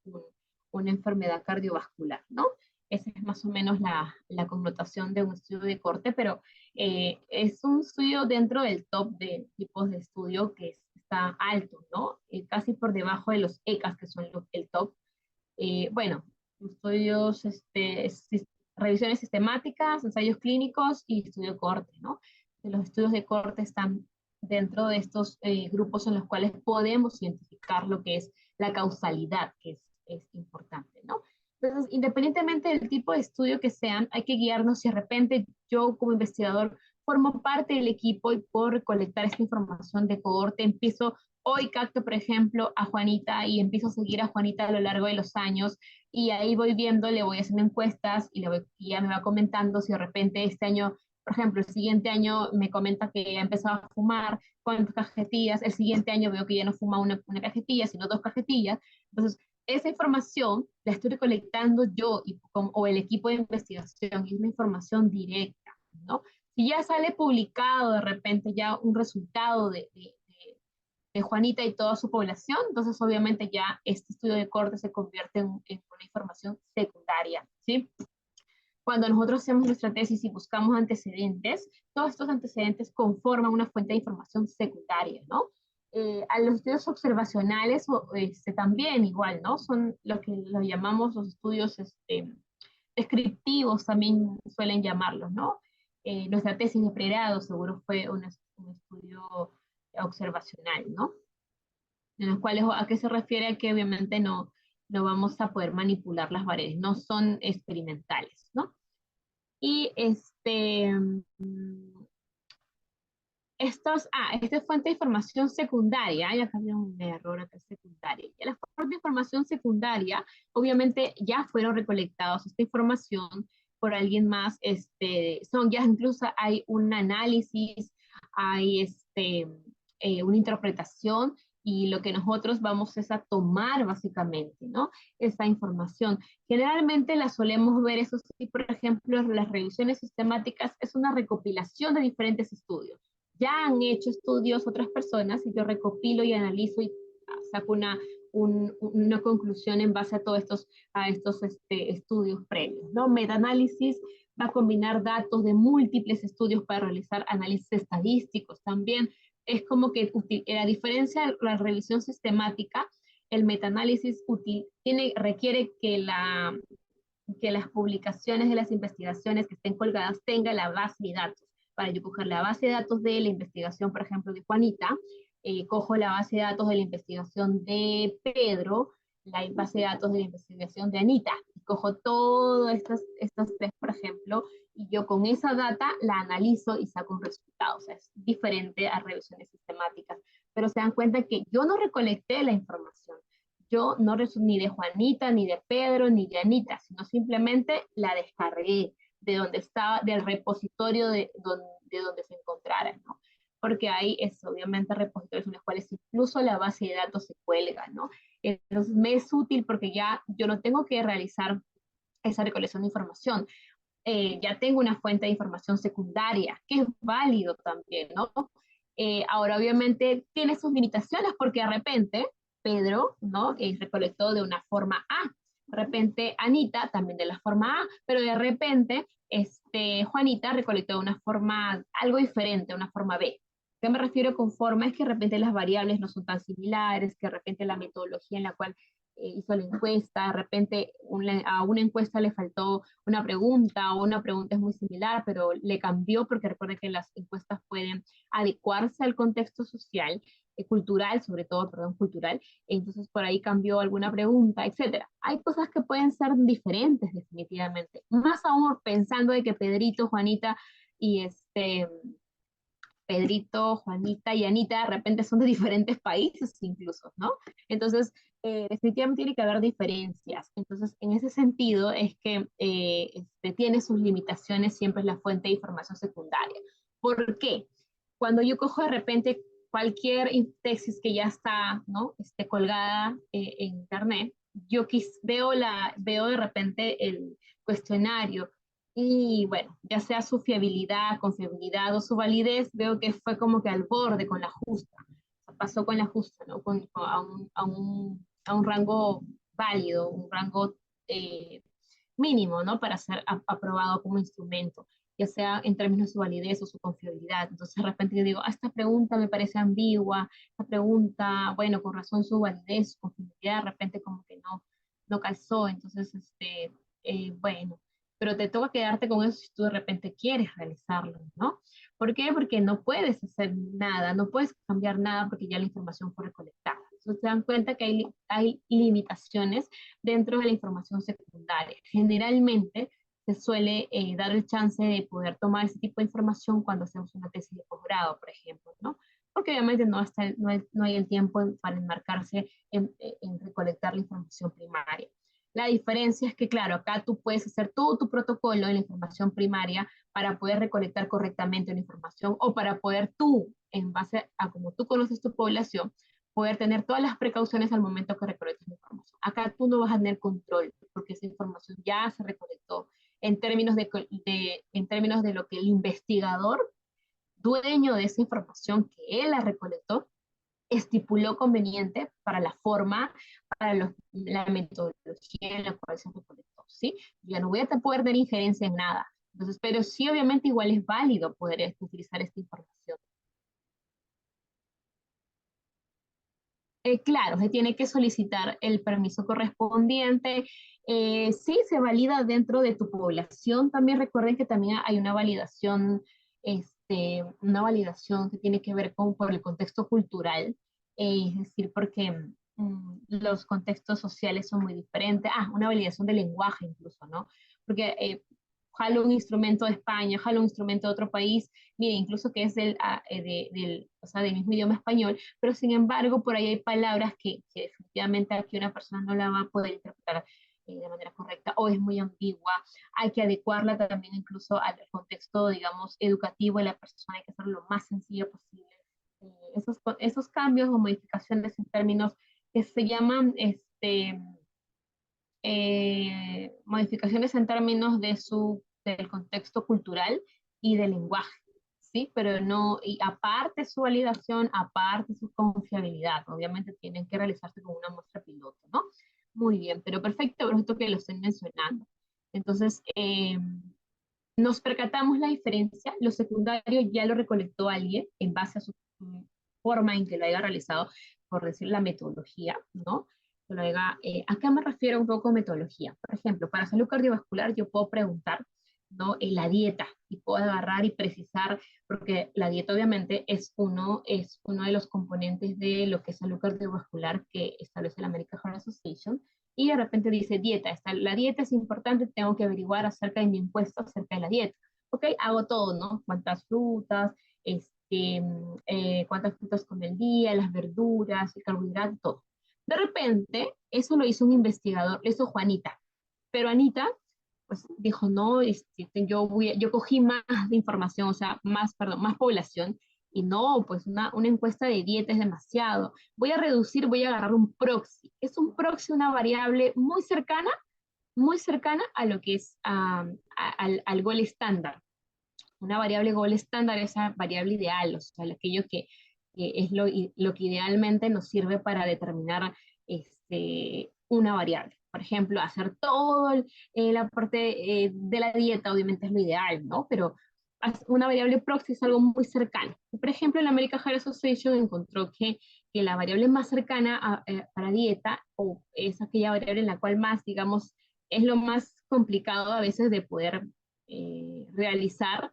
una enfermedad cardiovascular, ¿no? Esa es más o menos la connotación de un estudio de corte, pero es un estudio dentro del top de tipos de estudio que está alto, ¿no? Casi por debajo de los ECAs, que son el top. Bueno, estudios, revisiones sistemáticas, ensayos clínicos y estudio de corte, ¿no? Los estudios de corte están dentro de estos grupos en los cuales podemos identificar lo que es la causalidad, que es importante, ¿no? Entonces, independientemente del tipo de estudio que sean, hay que guiarnos si de repente yo como investigador formo parte del equipo y puedo recolectar esta información de cohorte, empiezo hoy capto, por ejemplo, a Juanita y empiezo a seguir a Juanita a lo largo de los años y ahí voy viendo, le voy haciendo encuestas y ya me va comentando si de repente este año, por ejemplo, el siguiente año me comenta que ha empezado a fumar, cuántas cajetillas, el siguiente año veo que ya no fuma una cajetilla, sino dos cajetillas. Entonces, esa información la estoy recolectando yo o el equipo de investigación y es una información directa, ¿no? Si ya sale publicado de repente ya un resultado de Juanita y toda su población, entonces obviamente ya este estudio de corte se convierte en una información secundaria, ¿sí? Cuando nosotros hacemos nuestra tesis y buscamos antecedentes, todos estos antecedentes conforman una fuente de información secundaria, ¿no? A los estudios observacionales también igual, ¿no? Son lo que lo llamamos los estudios descriptivos, también suelen llamarlos, ¿no? Nuestra tesis de pregrado seguro fue un estudio observacional, ¿no? En los cuales, ¿a qué se refiere? A que obviamente no vamos a poder manipular las variables, no son experimentales, ¿no? Y esta es fuente de información secundaria, ya cambió un error acá, secundaria. Y la fuente de información secundaria, obviamente ya fueron recolectados esta información por alguien más, ya incluso hay un análisis, hay una interpretación, y lo que nosotros vamos es a tomar básicamente, ¿no? Esa información. Generalmente la solemos ver, eso sí, por ejemplo, las revisiones sistemáticas es una recopilación de diferentes estudios. Ya han hecho estudios otras personas y yo recopilo y analizo y saco una conclusión en base a todos estos estudios previos, ¿no? Metaanálisis va a combinar datos de múltiples estudios para realizar análisis estadísticos también. Es como que, a diferencia de la revisión sistemática, el metaanálisis requiere que las publicaciones de las investigaciones que estén colgadas tengan la base de datos. Para yo coger la base de datos de la investigación, por ejemplo, de Juanita, cojo la base de datos de la investigación de Pedro, la base de datos de la investigación de Anita, y cojo todas estas tres, por ejemplo, y yo con esa data la analizo y saco un resultado. O sea, es diferente a revisiones sistemáticas, pero se dan cuenta que yo no recolecté la información. Yo no ni de Juanita, ni de Pedro, ni de Anita, sino simplemente la descargué de donde estaba, del repositorio de donde se encontrara, ¿no? Porque hay obviamente repositorios en los cuales incluso la base de datos se cuelga, ¿no? Entonces me es útil porque ya yo no tengo que realizar esa recolección de información. Ya tengo una fuente de información secundaria, que es válido también, ¿no? Ahora, obviamente, tiene sus limitaciones porque de repente Pedro, ¿no? Recolectó de una forma A, de repente Anita también de la forma A, pero de repente Juanita recolectó de una forma algo diferente, una forma B. ¿Qué me refiero con forma? Es que de repente las variables no son tan similares, que de repente la metodología en la cual hizo la encuesta, de repente a una encuesta le faltó una pregunta o una pregunta es muy similar, pero le cambió porque recuerden que las encuestas pueden adecuarse al contexto social, cultural, sobre todo, perdón, cultural, entonces por ahí cambió alguna pregunta, etcétera. Hay cosas que pueden ser diferentes definitivamente, más aún pensando de que Pedrito, Juanita y Pedrito, Juanita y Anita de repente son de diferentes países incluso, ¿no? Entonces, definitivamente tiene que haber diferencias. Entonces, en ese sentido es que tiene sus limitaciones siempre la fuente de información secundaria. ¿Por qué? Cuando yo cojo de repente cualquier tesis que ya está, ¿no? Colgada en internet, veo de repente el cuestionario y bueno, ya sea su fiabilidad, confiabilidad o su validez, veo que fue como que al borde con la justa. Pasó con la justa, ¿no? A un rango válido, un rango mínimo, ¿no? Para ser aprobado como instrumento, ya sea en términos de su validez o su confiabilidad. Entonces, de repente yo digo, esta pregunta me parece ambigua, esta pregunta, bueno, con razón su validez, su confiabilidad, de repente como que no calzó. Entonces, bueno, pero te toca quedarte con eso si tú de repente quieres realizarlo, ¿no? ¿Por qué? Porque no puedes hacer nada, no puedes cambiar nada porque ya la información fue recolectada. Entonces se dan cuenta que hay limitaciones dentro de la información secundaria. Generalmente se suele dar el chance de poder tomar ese tipo de información cuando hacemos una tesis de posgrado, por ejemplo, ¿no? Porque obviamente no hay el tiempo para enmarcarse en recolectar la información primaria. La diferencia es que, claro, acá tú puedes hacer todo tu protocolo en la información primaria para poder recolectar correctamente la información o para poder tú, en base a cómo tú conoces tu población, poder tener todas las precauciones al momento que recolectas la información. Acá tú no vas a tener control porque esa información ya se recolectó en términos en términos de lo que el investigador, dueño de esa información que él la recolectó, estipuló conveniente para la forma, para la metodología en la cual se recolectó, ¿sí? Ya no voy a poder dar injerencia en nada. Entonces, pero sí, obviamente, igual es válido poder utilizar esta información. Claro, se tiene que solicitar el permiso correspondiente. Sí, se valida dentro de tu población. También recuerden que también hay una validación que tiene que ver por el contexto cultural, es decir, porque los contextos sociales son muy diferentes. Ah, una validación del lenguaje incluso, ¿no? Porque jalo un instrumento de España, jalo un instrumento de otro país, mire, incluso que es o sea, del mismo idioma español, pero sin embargo por ahí hay palabras que definitivamente aquí una persona no la va a poder interpretar de manera correcta o es muy ambigua, hay que adecuarla también incluso al contexto, digamos, educativo de la persona, hay que hacerlo lo más sencillo posible. Esos cambios o modificaciones en términos que se llaman modificaciones en términos del contexto cultural y del lenguaje, ¿sí? Pero no, y aparte su validación, aparte su confiabilidad, obviamente tienen que realizarse con una muestra piloto, ¿no? Muy bien, pero perfecto, pero esto que lo estoy mencionando. Entonces, nos percatamos la diferencia, lo secundario ya lo recolectó alguien en base a su forma en que lo haya realizado, por decir la metodología, ¿no? ¿A qué me refiero un poco a metodología? Por ejemplo, para salud cardiovascular yo puedo preguntar, ¿no? En la dieta y puedo agarrar y precisar, porque la dieta obviamente es uno de los componentes de lo que es salud cardiovascular que establece la American Heart Association, y de repente dice dieta, la dieta es importante, tengo que averiguar acerca de mi impuesto, acerca de la dieta. Ok, hago todo, ¿no? Cuántas frutas, cuántas frutas come el día, las verduras, el carbohidrato, todo. De repente, eso lo hizo un investigador, lo hizo Juanita, pero Anita, pues dijo, no, yo cogí más de información, o sea, perdón, más población, y no, pues una encuesta de dieta es demasiado. Voy a agarrar un proxy. Es un proxy, una variable muy cercana a lo que es al gol estándar. Una variable gol estándar es esa variable ideal, o sea, aquello que es lo que idealmente nos sirve para determinar una variable. Por ejemplo, hacer todo la parte de la dieta, obviamente es lo ideal, ¿no? Pero una variable proxy es algo muy cercano. Por ejemplo, la American Heart Association encontró que la variable más cercana para dieta, o es aquella variable en la cual más, digamos, es lo más complicado a veces de poder realizar,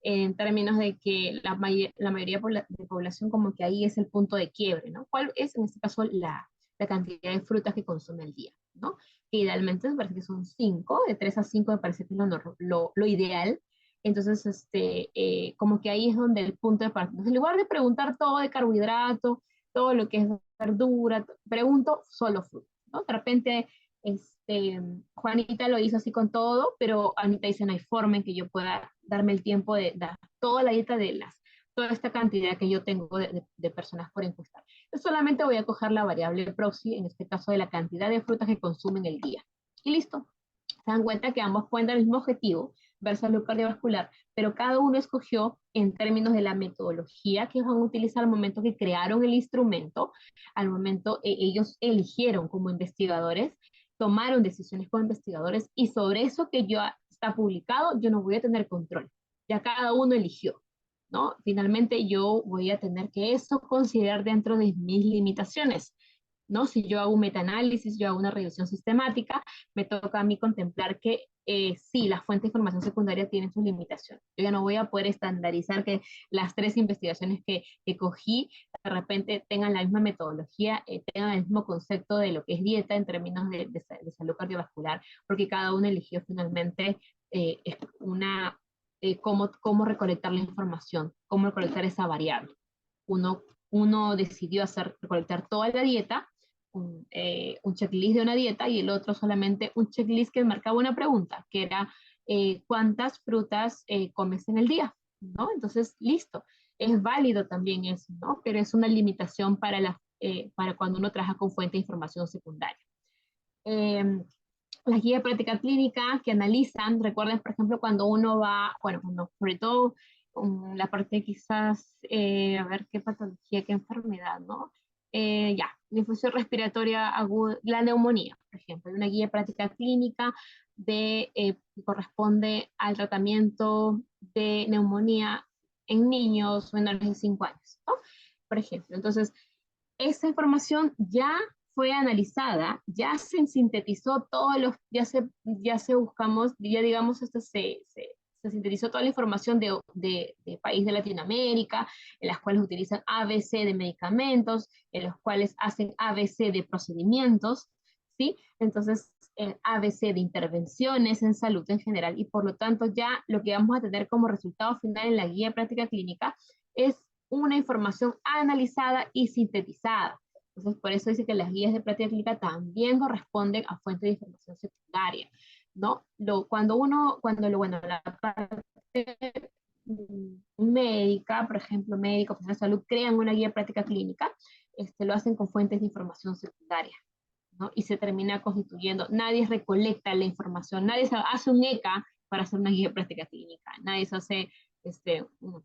en términos de que la mayoría de población como que ahí es el punto de quiebre, ¿no? ¿Cuál es en este caso la cantidad de frutas que consume al día, ¿no? Que idealmente me parece que son 5, de 3 a 5 me parece que es lo ideal, Entonces, como que ahí es donde el punto de partida. Entonces, en lugar de preguntar todo de carbohidrato, todo lo que es verdura, pregunto solo fruta, ¿no? De repente, Juanita lo hizo así con todo, pero Anita dice, no hay forma en que yo pueda darme el tiempo de dar toda la dieta de toda esta cantidad que yo tengo de personas por encuestar. Yo solamente voy a coger la variable proxy, en este caso de la cantidad de frutas que consumen el día. Y listo. Se dan cuenta que ambos pueden dar el mismo objetivo, ver salud cardiovascular, pero cada uno escogió en términos de la metodología que van a utilizar al momento que crearon el instrumento, al momento ellos eligieron como investigadores, tomaron decisiones como investigadores y sobre eso que ya está publicado yo no voy a tener control. Ya cada uno eligió, ¿no? Finalmente yo voy a tener que eso considerar dentro de mis limitaciones. ¿No? Si yo hago un metaanálisis, yo hago una revisión sistemática, me toca a mí contemplar que sí, la fuente de información secundaria tiene sus limitaciones. Yo ya no voy a poder estandarizar que las 3 investigaciones que cogí de repente tengan la misma metodología, tengan el mismo concepto de lo que es dieta en términos de salud cardiovascular, porque cada uno eligió finalmente cómo recolectar la información, cómo recolectar esa variable. Uno decidió recolectar toda la dieta, un checklist de una dieta, y el otro solamente un checklist que marcaba una pregunta, que era ¿cuántas frutas comes en el día? ¿No? Entonces, listo. Es válido también eso, ¿no? Pero es una limitación para cuando uno trabaja con fuente de información secundaria. Eh, las guías de práctica clínica que analizan, recuerden, por ejemplo, cuando uno va, bueno, sobre todo la parte quizás, a ver qué patología, qué enfermedad, ¿no? Ya, la infección respiratoria aguda, la neumonía, por ejemplo, hay una guía de práctica clínica que corresponde al tratamiento de neumonía en niños menores de 5 años, ¿no? Por ejemplo, entonces, esa información ya fue analizada, ya se sintetizó todos los, ya se buscamos, ya digamos, se sintetizó toda la información de país de Latinoamérica, en las cuales utilizan ABC de medicamentos, en los cuales hacen ABC de procedimientos, ¿sí? Entonces, ABC de intervenciones en salud en general, y por lo tanto ya lo que vamos a tener como resultado final en la guía de práctica clínica es una información analizada y sintetizada. Entonces, por eso dice que las guías de práctica clínica también corresponden a fuentes de información secundaria, ¿no? La parte médica, por ejemplo, médicos, profesionales de salud, crean una guía de práctica clínica, lo hacen con fuentes de información secundaria, ¿no? Y se termina constituyendo, nadie recolecta la información, nadie hace un ECA para hacer una guía de práctica clínica, nadie se hace un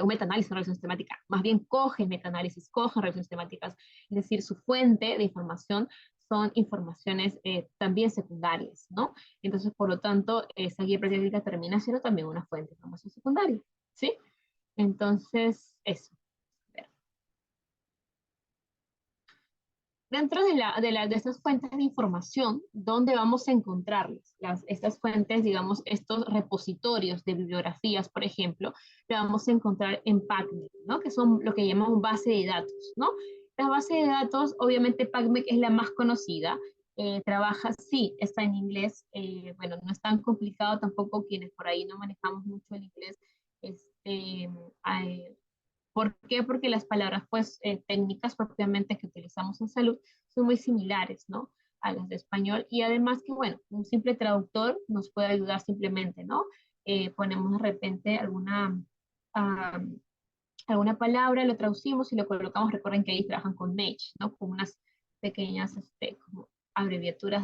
metaanálisis, una revisión sistemática, más bien coge metaanálisis, coge revisiones sistemáticas, es decir, su fuente de información son informaciones también secundarias, ¿no? Entonces, por lo tanto, esa guía de práctica clínica termina siendo también una fuente de información secundaria, ¿sí? Entonces, eso. Dentro de estas fuentes de información, ¿dónde vamos a encontrarlas? Estas fuentes, digamos, estos repositorios de bibliografías, por ejemplo, lo vamos a encontrar en PubMed, ¿no? Que son lo que llamamos base de datos, ¿no? La base de datos, obviamente PubMed es la más conocida, trabaja, sí, está en inglés, bueno, no es tan complicado tampoco quienes por ahí no manejamos mucho el inglés, este, ¿por qué? Porque las palabras, pues, técnicas propiamente que utilizamos en salud son muy similares, ¿no? A las de español. Y además que, bueno, un simple traductor nos puede ayudar simplemente, ¿no? Ponemos de repente ah, alguna palabra, lo traducimos y lo colocamos. Recuerden que ahí trabajan con Mage, ¿no? Con unas pequeñas como abreviaturas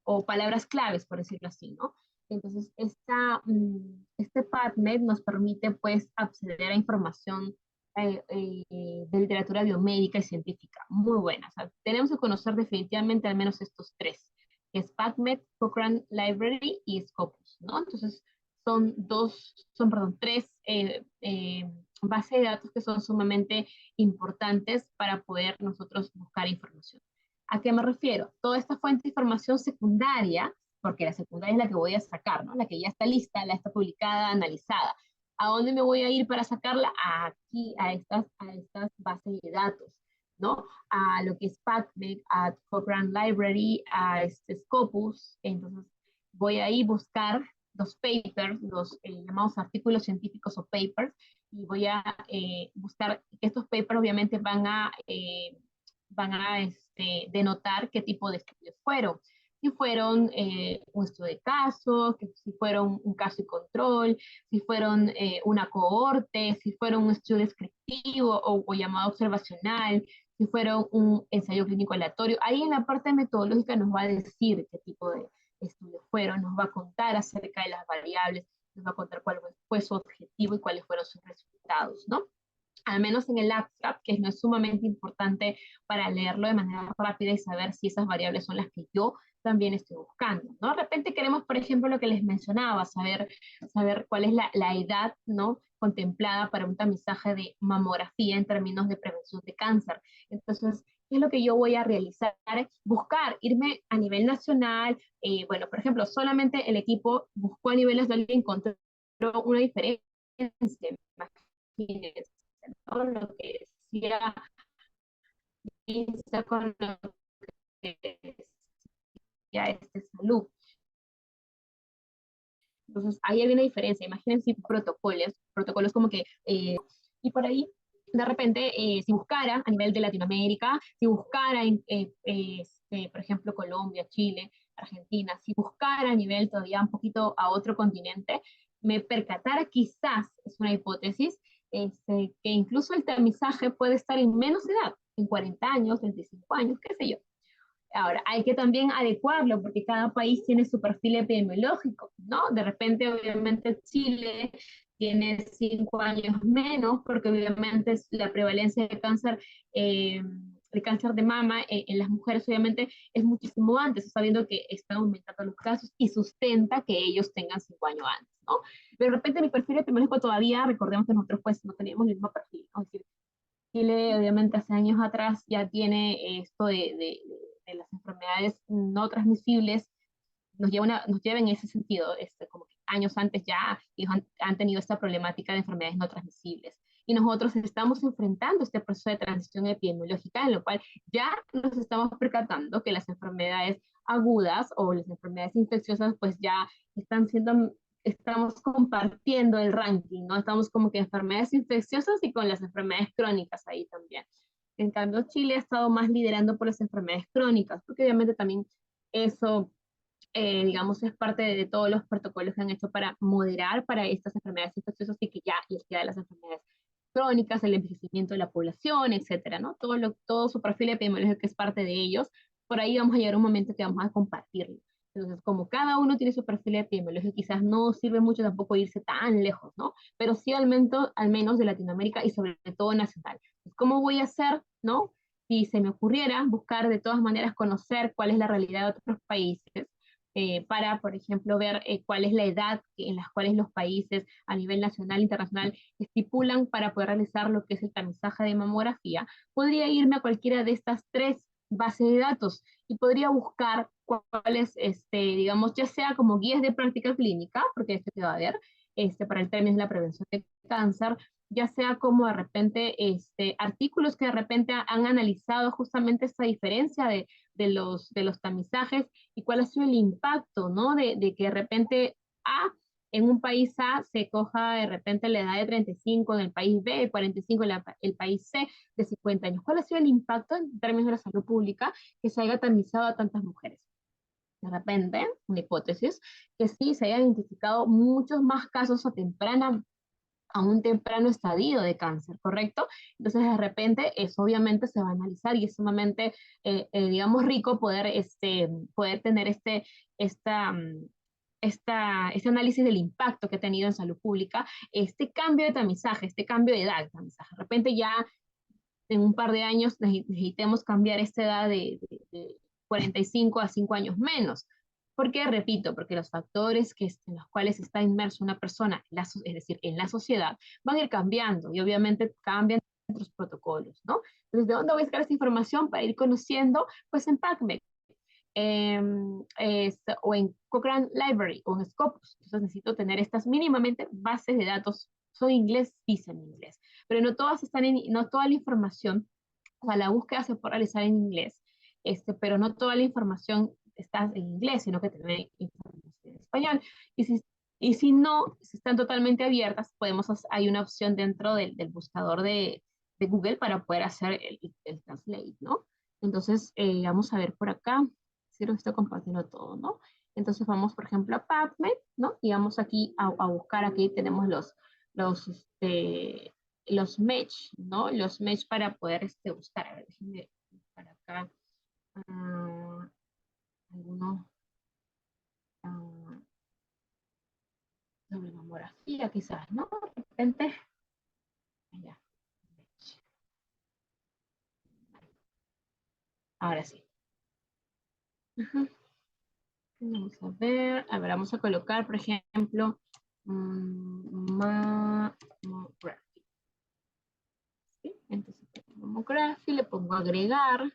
o palabras claves, por decirlo así, ¿no? Entonces, este PubMed nos permite, pues, acceder a información de literatura biomédica y científica, muy buena. O sea, tenemos que conocer definitivamente al menos estos 3, que es PubMed, Cochrane Library y Scopus, ¿no? Entonces, son 3 bases de datos que son sumamente importantes para poder nosotros buscar información. ¿A qué me refiero? Toda esta fuente de información secundaria, porque la secundaria es la que voy a sacar, ¿no? La que ya está lista, la está publicada, analizada. ¿A dónde me voy a ir para sacarla? Aquí, a estas bases de datos, ¿no? A lo que es PubMed, a Cochrane Library, a Scopus. Entonces, voy a ir buscar los papers, los llamados artículos científicos o papers, y voy a buscar, estos papers obviamente van a denotar qué tipo de estudios fueron. Si fueron un estudio de caso, que si fueron un caso y control, si fueron una cohorte, si fueron un estudio descriptivo o llamado observacional, si fueron un ensayo clínico aleatorio. Ahí en la parte metodológica nos va a decir qué tipo de estudios fueron, nos va a contar acerca de las variables, nos va a contar cuál fue su objetivo y cuáles fueron sus resultados, ¿no? Al menos en el abstract, que no es sumamente importante para leerlo de manera rápida y saber si esas variables son las que yo también estoy buscando, ¿no? De repente queremos, por ejemplo, lo que les mencionaba, saber cuál es la edad, ¿no? Contemplada para un tamizaje de mamografía en términos de prevención de cáncer. Entonces, ¿qué es lo que yo voy a realizar? Buscar, irme a nivel nacional. Bueno, por ejemplo, solamente el equipo buscó a nivel nacional y encontró una diferencia. Imagínense, ¿no? Lo que decía Lisa con lo que decía salud. Entonces, ahí hay una diferencia. Imagínense protocolos como que, y por ahí, de repente, si buscara a nivel de Latinoamérica, si buscara, por ejemplo, Colombia, Chile, Argentina, si buscara a nivel todavía un poquito a otro continente, me percatara quizás, es una hipótesis, que incluso el tamizaje puede estar en menos edad, en 40 años, 25 años, qué sé yo. Ahora, hay que también adecuarlo porque cada país tiene su perfil epidemiológico, ¿no? De repente, obviamente, Chile tiene 5 años menos porque obviamente la prevalencia de cáncer de mama en las mujeres obviamente es muchísimo antes, sabiendo que están aumentando los casos y sustenta que ellos tengan 5 años antes, ¿no? Pero de repente mi perfil epidemiológico todavía, recordemos que nosotros pues no teníamos el mismo perfil, ¿no? Es decir, Chile, obviamente, hace años atrás ya tiene esto de las enfermedades no transmisibles, nos lleva en ese sentido, como que años antes ya ellos han tenido esta problemática de enfermedades no transmisibles. Y nosotros estamos enfrentando este proceso de transición epidemiológica, en lo cual ya nos estamos percatando que las enfermedades agudas o las enfermedades infecciosas pues ya estamos compartiendo el ranking, ¿no? Estamos como que enfermedades infecciosas y con las enfermedades crónicas ahí también. En cambio, Chile ha estado más liderando por las enfermedades crónicas, porque obviamente también eso, digamos, es parte de todos los protocolos que han hecho para moderar para estas enfermedades infecciosas y que ya les queda las enfermedades crónicas, el envejecimiento de la población, etcétera, ¿no? Todo su perfil epidemiológico que es parte de ellos, por ahí vamos a llegar a un momento que vamos a compartirlo. Entonces, como cada uno tiene su perfil epidemiológico, quizás no sirve mucho tampoco irse tan lejos, ¿no? Pero sí al menos de Latinoamérica y sobre todo nacional. ¿Cómo voy a hacer, no? Si se me ocurriera buscar de todas maneras conocer cuál es la realidad de otros países, para, por ejemplo, ver cuál es la edad en las cuales los países a nivel nacional e internacional estipulan para poder realizar lo que es el tamizaje de mamografía, podría irme a cualquiera de estas tres bases de datos y podría buscar cuáles, digamos, ya sea como guías de práctica clínica, porque esto se va a ver, para el término de la prevención de cáncer, ya sea como de repente artículos que de repente han analizado justamente esta diferencia de los tamizajes y cuál ha sido el impacto, ¿no? De que de repente en un país A se coja de repente la edad de 35, en el país B, de 45 en el país C, de 50 años. ¿Cuál ha sido el impacto en términos de la salud pública que se haya tamizado a tantas mujeres? De repente, una hipótesis, que sí se hayan identificado muchos más casos a un temprano estadio de cáncer, ¿correcto? Entonces, de repente, eso obviamente se va a analizar y es sumamente, digamos, rico poder tener esta, mm, este análisis del impacto que ha tenido en salud pública, este cambio de tamizaje, este cambio de edad de tamizaje. De repente ya en un par de años necesitemos cambiar esta edad de 45 a 5 años menos. ¿Por qué? Repito, porque los factores en los cuales está inmerso una persona, es decir, en la sociedad, van a ir cambiando y obviamente cambian otros protocolos, ¿no? Entonces, ¿de dónde voy a sacar esa información para ir conociendo? Pues en PubMed, o en Cochrane Library o en Scopus. Entonces necesito tener estas mínimamente bases de datos. Soy inglés, dicen inglés, pero no toda la información, o sea, la búsqueda se puede realizar en inglés, pero no toda la información está en inglés, sino que también hay información en español. Y si Y si no, si están totalmente abiertas, hay una opción dentro del buscador de Google para poder hacer el translate, ¿no? Entonces, vamos a ver por acá, si lo estoy compartiendo todo, ¿no? Entonces vamos, por ejemplo, a PubMed, ¿no? Y vamos aquí a buscar, aquí tenemos los, este, los match, ¿no? Los match para poder buscar. A ver, déjenme buscar acá algunos sobre mamografía, quizás, ¿no? De repente, ya. Ahora sí. Ajá. Vamos a ver, vamos a colocar, por ejemplo, mammography. ¿Sí? Entonces, mammography, le pongo agregar.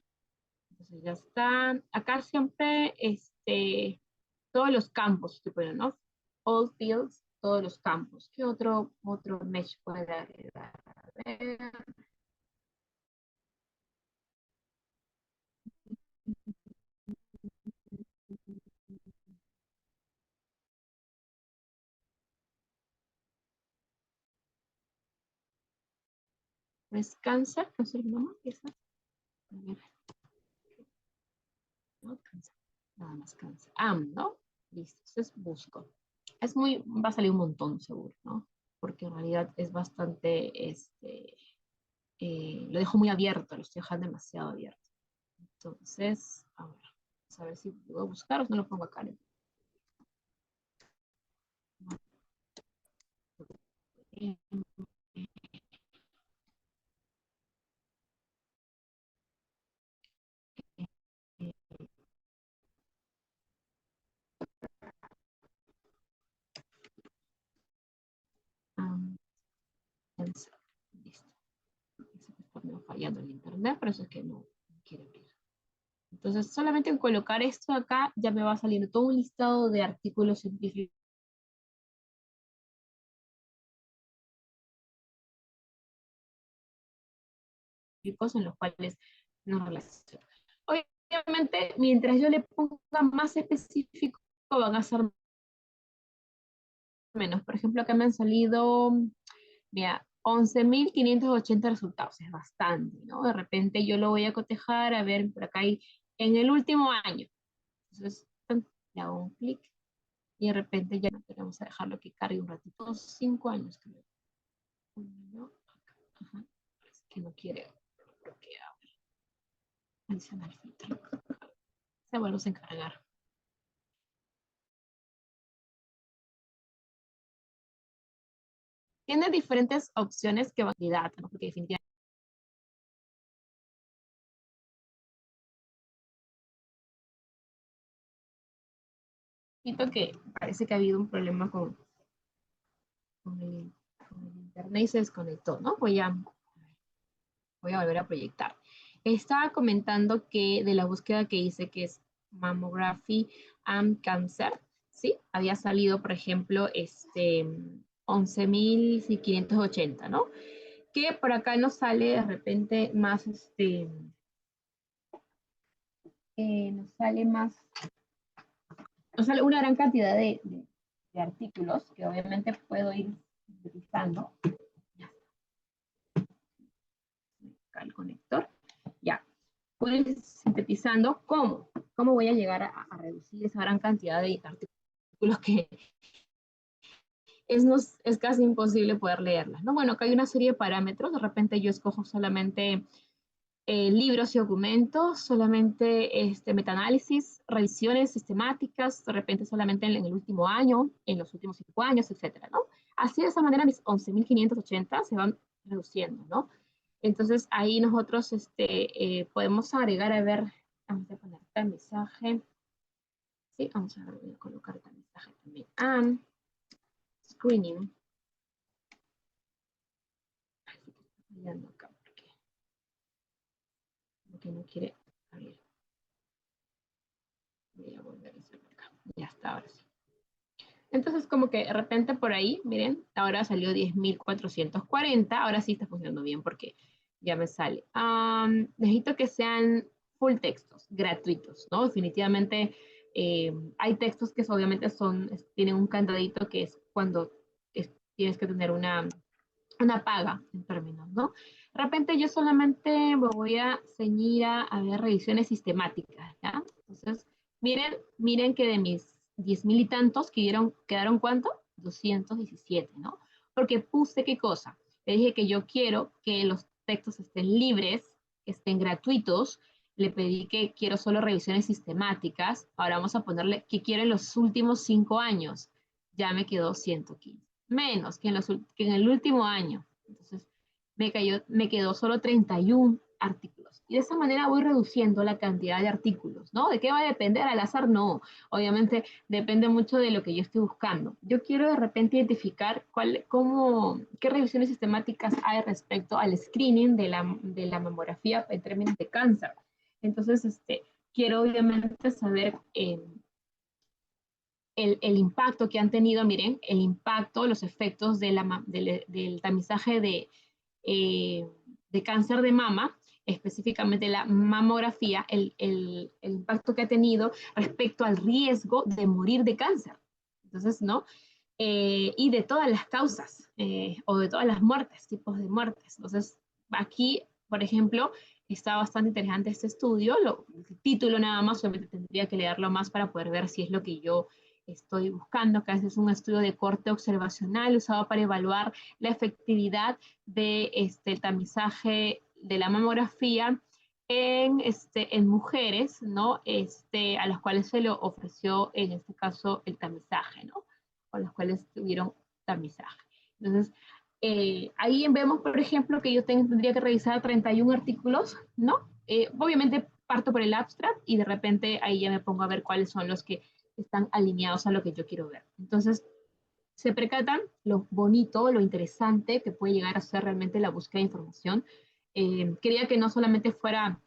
Entonces ya está. Acá siempre, todos los campos, estoy poniendo, ¿no? All fields, todos los campos. ¿Qué otro mesh puede agregar? A ver. ¿Es cáncer? ¿Cáncer de mama? ¿Esa? A ver. No, cáncer. Nada más cáncer. ¿No? Listo. Entonces busco. Va a salir un montón seguro, ¿no? Porque en realidad es bastante, lo dejo muy abierto, lo estoy dejando demasiado abierto. Entonces, vamos a ver si lo voy a buscar o si no lo pongo acá. Listo. Está fallando el internet, por eso es que no quiere abrir. Entonces, solamente en colocar esto acá, ya me va saliendo todo un listado de artículos científicos en los cuales no relaciono. Obviamente, mientras yo le ponga más específico, van a ser menos. Por ejemplo, acá me han salido, mira, 11.580 resultados, es bastante, ¿no? De repente yo lo voy a cotejar, a ver, por acá hay, en el último año. Entonces, le hago un clic y de repente ya no queremos dejarlo que cargue un ratito. 5 años, creo. ¿No? Ajá. Es que no quiere bloquear. Adicional filtro. Se vuelve a encargar. Tiene diferentes opciones que van a dar, ¿no? Porque definitivamente que parece que ha habido un problema con el internet y se desconectó, ¿no? Voy a volver a proyectar. Estaba comentando que de la búsqueda que hice, que es Mammography and Cancer, ¿sí? Había salido, por ejemplo, 11.580, ¿no? Que por acá nos sale de repente más, nos sale una gran cantidad de artículos que obviamente puedo ir utilizando. Acá el conector. Ya. Puedo ir sintetizando cómo voy a llegar a reducir esa gran cantidad de artículos que es casi imposible poder leerlas, ¿no? Bueno, acá hay una serie de parámetros. De repente yo escojo solamente libros y documentos, solamente metaanálisis, revisiones sistemáticas, de repente solamente en el último año, en los últimos 5 años, etcétera, ¿no? Así de esa manera mis 11.580 se van reduciendo, ¿no? Entonces ahí nosotros podemos agregar, a ver, vamos a poner el mensaje, sí, vamos a colocar el mensaje también, screening, acá porque no quiere abrir. Voy a volver a hacerlo acá. Ya está, ahora sí. Entonces, como que de repente por ahí, miren, ahora salió 10.440. Ahora sí está funcionando bien porque ya me sale. Necesito que sean full textos, gratuitos, ¿no? Definitivamente Hay textos que obviamente tienen un candadito que es cuando tienes que tener una paga en términos, ¿no? De repente yo solamente me voy a ceñir a ver revisiones sistemáticas, ¿ya? Entonces, miren que de mis 10.000 y tantos quedaron ¿cuánto? 217, ¿no? Porque puse qué cosa. Le dije que yo quiero que los textos estén libres, que estén gratuitos. Le pedí que quiero solo revisiones sistemáticas. Ahora vamos a ponerle que quiero en los últimos 5 años. Ya me quedó 115 menos que en el último año. Entonces, me quedó solo 31 artículos. Y de esa manera voy reduciendo la cantidad de artículos, ¿no? ¿De qué va a depender? Al azar, no. Obviamente depende mucho de lo que yo estoy buscando. Yo quiero de repente identificar qué revisiones sistemáticas hay respecto al screening de la mamografía en términos de cáncer. Entonces, quiero obviamente saber el impacto que han tenido, miren, el impacto, los efectos del tamizaje de cáncer de mama, específicamente la mamografía, el impacto que ha tenido respecto al riesgo de morir de cáncer. Entonces, ¿no? Y de todas las causas o de todas las muertes, tipos de muertes. Entonces, aquí, por ejemplo, está bastante interesante este estudio. El título nada más, obviamente tendría que leerlo más para poder ver si es lo que yo estoy buscando, que es un estudio de corte observacional usado para evaluar la efectividad de el tamizaje de la mamografía en mujeres, ¿no? A las cuales se le ofreció, en este caso, el tamizaje, ¿no? O las cuales tuvieron tamizaje. Entonces, ahí vemos, por ejemplo, que yo tendría que revisar 31 artículos, ¿no? Obviamente parto por el abstract y de repente ahí ya me pongo a ver cuáles son los que están alineados a lo que yo quiero ver. Entonces, se percatan lo bonito, lo interesante que puede llegar a ser realmente la búsqueda de información. Quería que no solamente fuera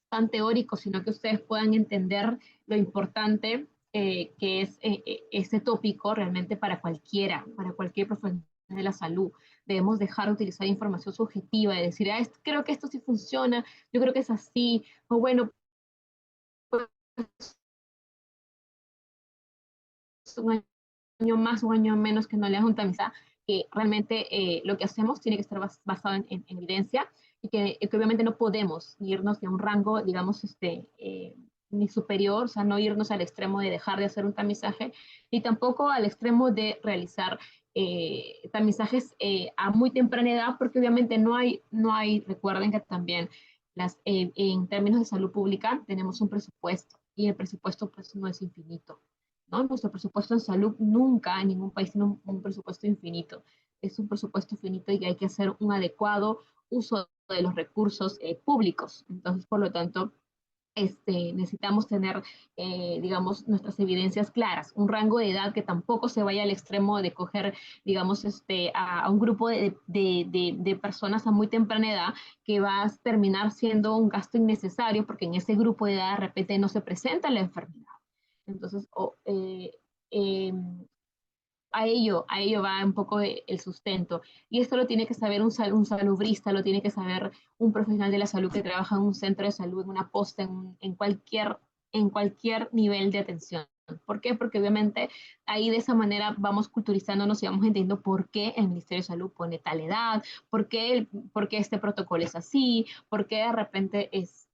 tan teórico, sino que ustedes puedan entender lo importante que es este tópico realmente para cualquiera, para cualquier profesional de la salud. Debemos dejar de utilizar información subjetiva y decir, creo que esto sí funciona, yo creo que es así, o bueno, pues un año más, un año menos que no le hagas un tamizaje, que realmente lo que hacemos tiene que estar basado en evidencia y que obviamente no podemos irnos de un rango, digamos, ni superior, o sea, no irnos al extremo de dejar de hacer un tamizaje, ni tampoco al extremo de realizar tamizajes a muy temprana edad, porque obviamente recuerden que también en términos de salud pública tenemos un presupuesto y el presupuesto pues no es infinito. ¿No? Nuestro presupuesto en salud nunca en ningún país tiene un presupuesto infinito. Es un presupuesto finito y hay que hacer un adecuado uso de los recursos públicos. Entonces, por lo tanto, necesitamos tener, digamos, nuestras evidencias claras, un rango de edad que tampoco se vaya al extremo de coger, digamos, a un grupo de personas a muy temprana edad que va a terminar siendo un gasto innecesario porque en ese grupo de edad de repente no se presenta la enfermedad. Entonces, eh, a ello va un poco el sustento. Y esto lo tiene que saber un salubrista, lo tiene que saber un profesional de la salud que trabaja en un centro de salud, en una posta, en cualquier nivel de atención. ¿Por qué? Porque obviamente ahí de esa manera vamos culturizándonos y vamos entendiendo por qué el Ministerio de Salud pone tal edad, por qué este protocolo es así, por qué de repente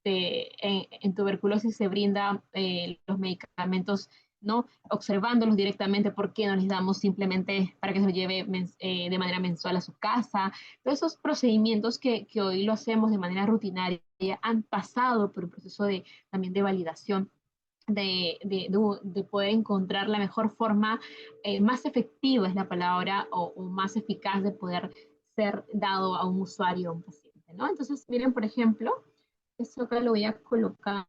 en tuberculosis se brinda los medicamentos, ¿no? Observándolos directamente, por qué no les damos simplemente para que se lo lleve de manera mensual a su casa. Todos esos procedimientos que hoy lo hacemos de manera rutinaria han pasado por un proceso también de validación. De poder encontrar la mejor forma, más efectiva es la palabra, o más eficaz de poder ser dado a un usuario, a un paciente, ¿no? Entonces, miren, por ejemplo, esto acá lo voy a colocar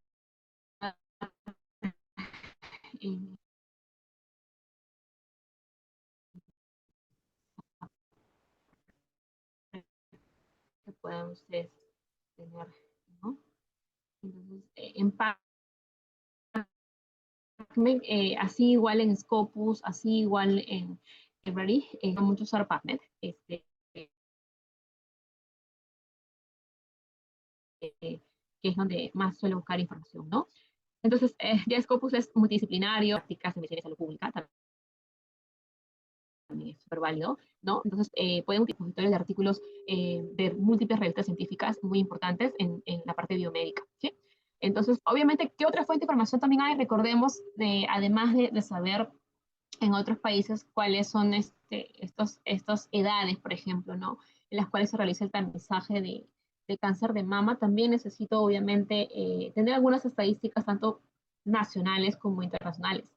en que puedan ustedes tener, ¿no? Entonces, en PubMed, así igual en Scopus, así igual en Library, mucho usar PubMed, que es donde más suelo buscar información, ¿no? Entonces, ya Scopus es multidisciplinario, prácticas en medicina y salud pública, también es súper válido, ¿no? Entonces, pueden utilizar repositorios de artículos de múltiples revistas científicas muy importantes en la parte biomédica, ¿sí? Entonces, obviamente, ¿qué otra fuente de información también hay? Recordemos, además de saber en otros países cuáles son estas edades, por ejemplo, ¿no? En las cuales se realiza el tamizaje de cáncer de mama, también necesito, obviamente, tener algunas estadísticas tanto nacionales como internacionales.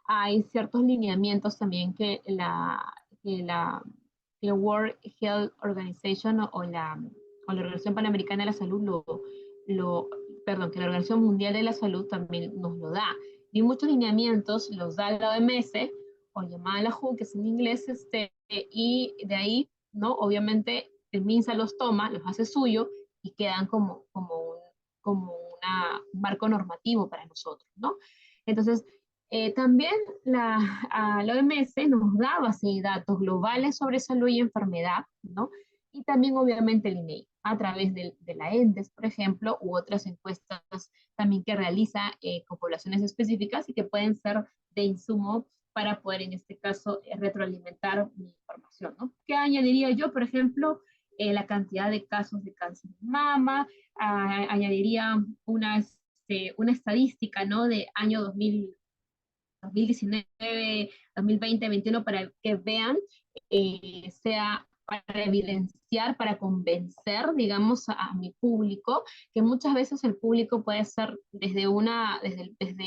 Hay ciertos lineamientos también que la que World Health Organization o la Organización Panamericana de la Salud lo, perdón, que la Organización Mundial de la Salud también nos lo da. Y muchos lineamientos los da la OMS o llamada la WHO, que es en inglés, y de ahí, ¿no? Obviamente el MINSA los toma, los hace suyo y quedan un marco normativo para nosotros, ¿no? Entonces, también la OMS nos da base de datos globales sobre salud y enfermedad, ¿no? Y también obviamente el INEI, a través de la ENDES, por ejemplo, u otras encuestas también que realiza con poblaciones específicas y que pueden ser de insumo para poder, en este caso, retroalimentar mi información, ¿no? ¿Qué añadiría yo? Por ejemplo, la cantidad de casos de cáncer de mama, añadiría una estadística, ¿no? De año 2019, 2020, 2021, para que vean, sea para evidenciar, para convencer, digamos, a mi público, que muchas veces el público puede ser desde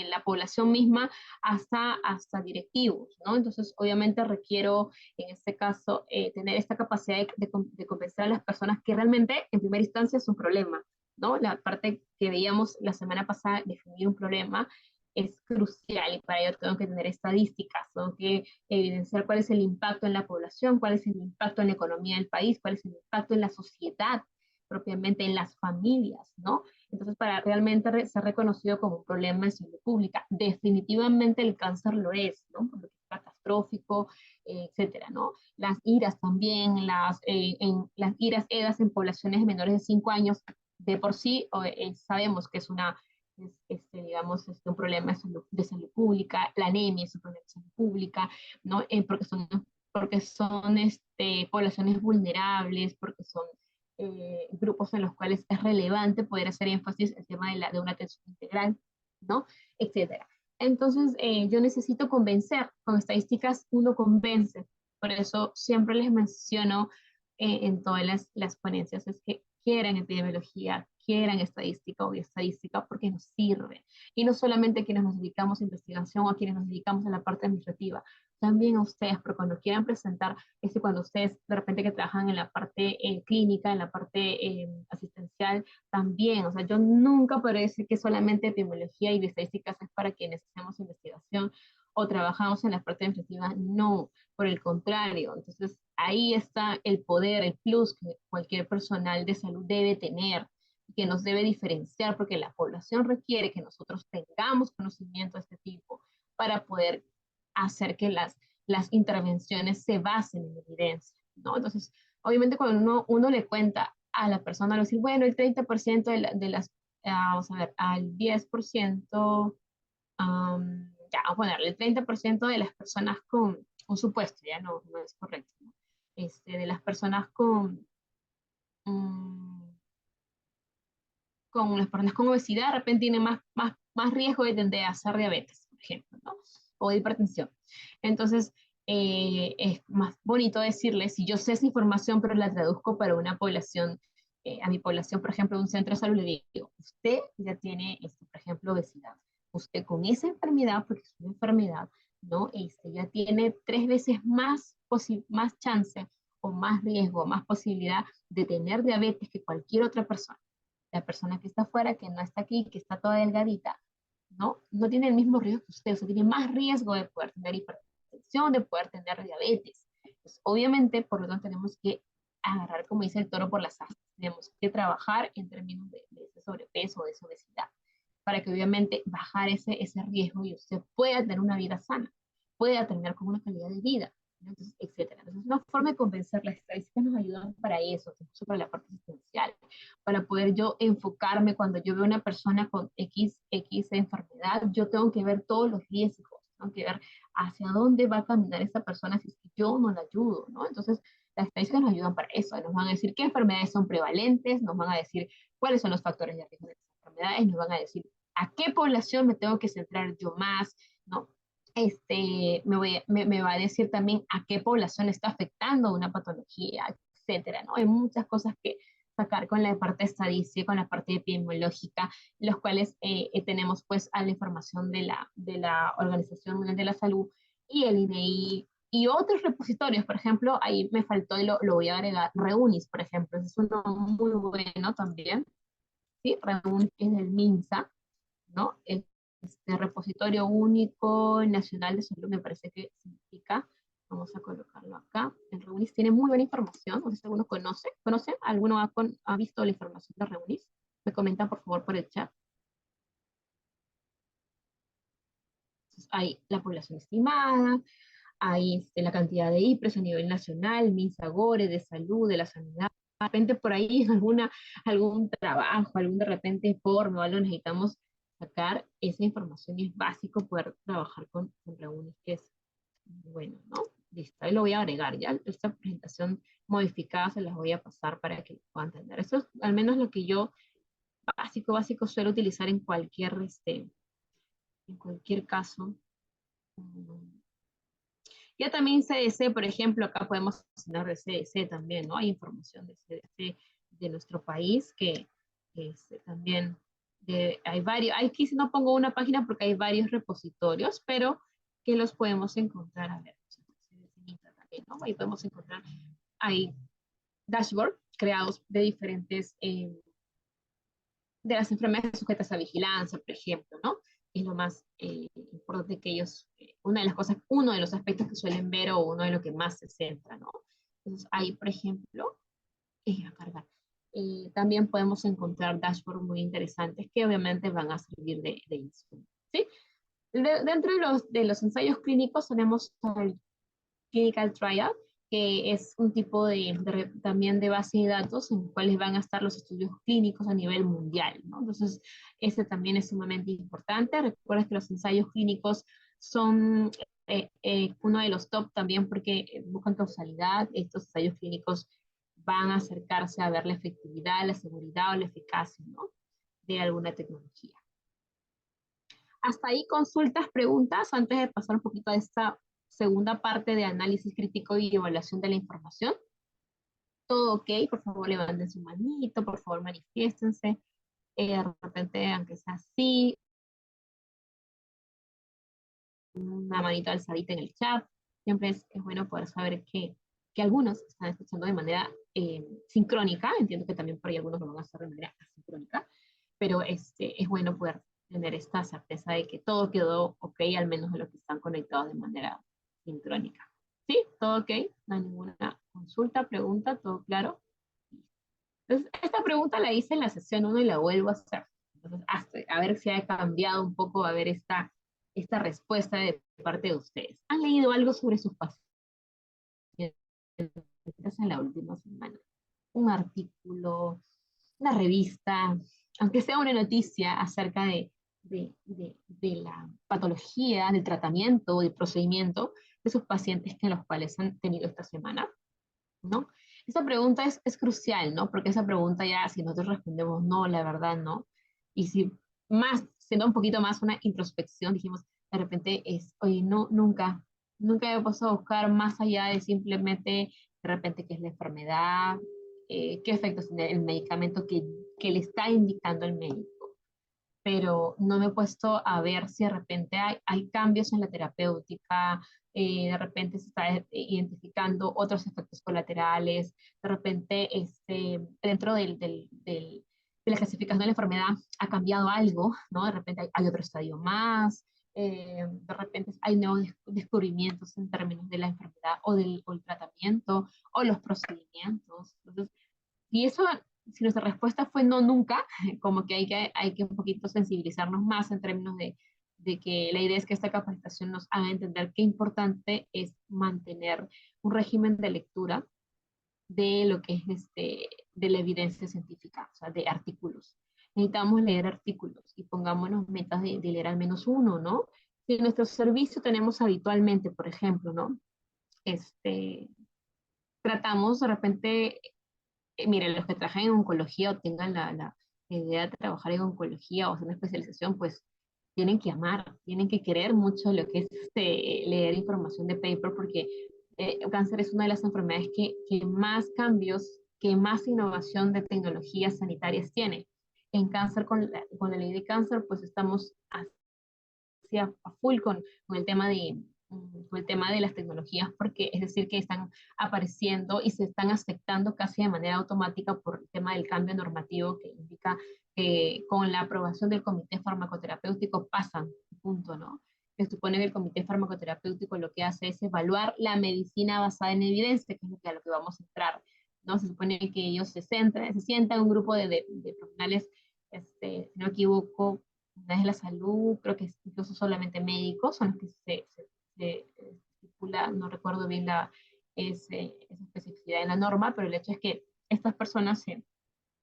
la población misma hasta directivos, ¿no? Entonces, obviamente requiero, en este caso, tener esta capacidad de convencer a las personas que realmente, en primera instancia, es un problema, ¿no? La parte que veíamos la semana pasada, definir un problema, es crucial y para ello tengo que tener estadísticas, tengo que evidenciar cuál es el impacto en la población, cuál es el impacto en la economía del país, cuál es el impacto en la sociedad, propiamente en las familias, ¿no? Entonces, para realmente ser reconocido como un problema de salud pública, definitivamente el cáncer lo es, ¿no? Porque es catastrófico, etcétera, ¿no? Las iras también, las iras EDAS en poblaciones menores de 5 años, de por sí sabemos que digamos, un problema de salud pública, la anemia es un problema de salud pública, ¿no? Porque son poblaciones vulnerables, porque son grupos en los cuales es relevante poder hacer énfasis el tema de una atención integral, ¿no? Etcétera. Entonces, yo necesito convencer, con estadísticas uno convence, por eso siempre les menciono en todas las ponencias, es que quieran epidemiología, quieran estadística o bioestadística, porque nos sirve. Y no solamente a quienes nos dedicamos a investigación o a quienes nos dedicamos a la parte administrativa, también a ustedes, porque cuando quieran presentar, cuando ustedes de repente que trabajan en la parte clínica, en la parte asistencial, también, o sea, yo nunca podré decir que solamente epidemiología y bioestadísticas es para quienes hacemos investigación o trabajamos en la parte administrativa, no, por el contrario. Entonces, ahí está el poder, el plus que cualquier personal de salud debe tener, que nos debe diferenciar, porque la población requiere que nosotros tengamos conocimiento de este tipo para poder hacer que las intervenciones se basen en evidencia, ¿no? Entonces, obviamente cuando uno le cuenta a la persona, le decir, bueno, el 30% de las, vamos a ver, al 10%, ya, vamos a ponerle el 30% de las personas con un supuesto, ya no es correcto, ¿no? De las personas mm, con las personas con obesidad, de repente tienen más riesgo de tender a hacer diabetes, por ejemplo, ¿no? O de hipertensión. Entonces, es más bonito decirles, si yo sé esa información, pero la traduzco para una población, a mi población, por ejemplo, de un centro de salud, le digo, usted ya tiene, por ejemplo, obesidad. Usted con esa enfermedad, porque es una enfermedad, ¿no? Ya tiene 3 veces más chance o más riesgo, más posibilidad de tener diabetes que cualquier otra persona. La persona que está afuera, que no está aquí, que está toda delgadita, no tiene el mismo riesgo que usted, o sea, tiene más riesgo de poder tener hipertensión, de poder tener diabetes. Pues, obviamente, por lo tanto, tenemos que agarrar, como dice el toro por las astas, tenemos que trabajar en términos de ese sobrepeso, de esa obesidad, para que obviamente bajar ese riesgo y usted pueda tener una vida sana, pueda terminar con una calidad de vida, entonces, etcétera. Entonces, una forma de convencer, las estadísticas nos ayudan para eso, incluso para la parte asistencial. para poder yo enfocarme cuando yo veo una persona con X enfermedad, yo tengo que ver todos los riesgos, tengo que ver hacia dónde va a caminar esta persona si es que yo no la ayudo, ¿no? Entonces, las estadísticas nos ayudan para eso, nos van a decir qué enfermedades son prevalentes, nos van a decir cuáles son los factores de riesgo de estas enfermedades, nos van a decir a qué población me tengo que centrar yo más, ¿no? Me va a decir también a qué población le está afectando una patología, etcétera, ¿no? Hay muchas cosas que sacar con la parte estadística, con la parte epidemiológica, los cuales tenemos pues a la información de la Organización Mundial de la Salud y el INEI y otros repositorios. Por ejemplo, ahí me faltó y lo voy a agregar, Reunis, por ejemplo, es uno muy bueno también, ¿sí? Reunis es del MINSA, ¿no? Este repositorio único nacional de salud me parece que significa, vamos a colocarlo acá, el Reunis tiene muy buena información, no sé si alguno conoce, ¿alguno ha visto la información de Reunis? Me comentan por favor por el chat. Entonces, hay la población estimada, hay la cantidad de IPRES a nivel nacional, MINSAGORE, de salud, de la sanidad, de repente por ahí algún trabajo, algún de repente informe o algo necesitamos sacar esa información y es básico poder trabajar con Reunis, que es bueno, ¿no? Listo, ahí lo voy a agregar ya, esta presentación modificada se las voy a pasar para que puedan entender. Eso es al menos lo que yo básico suelo utilizar en cualquier caso. Ya también CDC, por ejemplo, acá podemos hablar de CDC también, ¿no? Hay información de CDC de nuestro país que también hay varios, aquí si no pongo una página porque hay varios repositorios, pero que los podemos encontrar, a ver, también, ¿no? Ahí podemos encontrar, hay dashboard creados de diferentes, de las enfermedades sujetas a vigilancia, por ejemplo, ¿no? Es lo más importante que ellos, una de las cosas, uno de los aspectos que suelen ver o uno de lo que más se centra, ¿no? Entonces, ahí, por ejemplo, a cargar. También podemos encontrar dashboards muy interesantes que obviamente van a servir de insumo, ¿sí? Dentro de los ensayos clínicos tenemos el Clinical Trial, que es un tipo también de base de datos en los cuales van a estar los estudios clínicos a nivel mundial, ¿no? Entonces, ese también es sumamente importante. Recuerda que los ensayos clínicos son uno de los top también porque buscan causalidad. Estos ensayos clínicos van a acercarse a ver la efectividad, la seguridad o la eficacia, ¿no? De alguna tecnología. Hasta ahí consultas, preguntas, antes de pasar un poquito a esta segunda parte de análisis crítico y evaluación de la información. Todo ok, por favor levanten su manito, por favor manifiéstense. De repente, aunque sea así, una manita alzadita en el chat. Siempre es bueno poder saber que algunos están escuchando de manera sincrónica. Entiendo que también por ahí algunos lo van a hacer de manera asincrónica, pero es bueno poder tener esta certeza de que todo quedó ok, al menos de los que están conectados de manera sincrónica. ¿Sí? ¿Todo ok? No hay ninguna consulta, pregunta, ¿todo claro? Entonces, esta pregunta la hice en la sesión 1 y la vuelvo a hacer. Entonces, a ver si ha cambiado un poco, a ver esta respuesta de parte de ustedes. ¿Han leído algo sobre sus pacientes en la última semana? Un artículo, una revista, aunque sea una noticia acerca de la patología, del tratamiento, del procedimiento de sus pacientes que los cuales han tenido esta semana, ¿no? Esa pregunta es crucial, ¿no? Porque esa pregunta ya, si nosotros respondemos no, la verdad no, y si más, siendo un poquito más una introspección, dijimos, de repente oye, no, nunca he puesto a buscar más allá de simplemente, de repente, qué es la enfermedad, qué efectos tiene el medicamento que le está indicando el médico, pero no me he puesto a ver si de repente hay cambios en la terapéutica, de repente se está identificando otros efectos colaterales, de repente dentro de la clasificación de la enfermedad ha cambiado algo, ¿no? De repente hay otro estadio más, de repente hay nuevos descubrimientos en términos de la enfermedad o el tratamiento o los procedimientos. Entonces, y eso, si nuestra respuesta fue no nunca, como que hay que un poquito sensibilizarnos más en términos de que la idea es que esta capacitación nos haga entender qué importante es mantener un régimen de lectura de lo que es de la evidencia científica, o sea, de artículos. Necesitamos leer artículos y pongámonos metas de leer al menos uno, ¿no? Si en nuestro servicio tenemos habitualmente, por ejemplo, ¿no? Tratamos de repente, miren, los que trabajan en oncología o tengan la idea de trabajar en oncología o hacer una especialización, pues tienen que amar, tienen que querer mucho lo que es leer información de paper, porque el cáncer es una de las enfermedades que más cambios, que más innovación de tecnologías sanitarias tiene. En cáncer, con la ley de cáncer, pues estamos a full con el tema con el tema de las tecnologías, porque es decir, que están apareciendo y se están aceptando casi de manera automática por el tema del cambio normativo que indica que con la aprobación del comité farmacoterapéutico pasan, punto, ¿no? Se supone que el comité farmacoterapéutico lo que hace es evaluar la medicina basada en evidencia, que es a lo que vamos a entrar, ¿no? Se supone que ellos se sientan un grupo de profesionales, si no me equivoco, de la salud, creo que incluso solamente médicos son los que se estipula, no recuerdo bien esa especificidad en la norma, pero el hecho es que estas personas de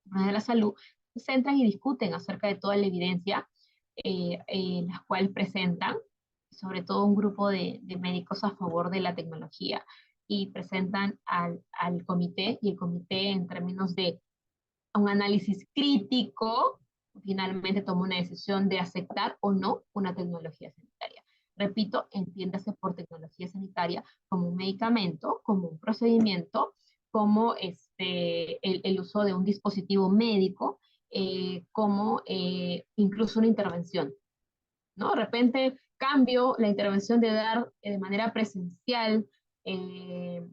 la salud se centran y discuten acerca de toda la evidencia las cuales presentan, sobre todo un grupo de médicos a favor de la tecnología, y presentan al comité, y el comité en términos de un análisis crítico, finalmente toma una decisión de aceptar o no una tecnología sanitaria. Repito, entiéndase por tecnología sanitaria como un medicamento, como un procedimiento, como el uso de un dispositivo médico, como incluso una intervención, ¿no? De repente cambio la intervención de dar de manera presencial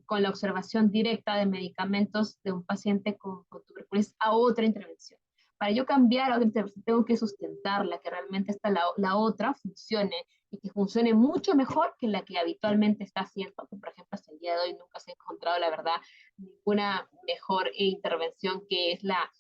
con la observación directa de medicamentos de un paciente con tuberculosis a otra intervención. Para yo cambiar a otra intervención tengo que sustentarla, que realmente la otra funcione y que funcione mucho mejor que la que habitualmente está haciendo, que por ejemplo hasta el día de hoy nunca se ha encontrado, la verdad, ninguna mejor intervención que es la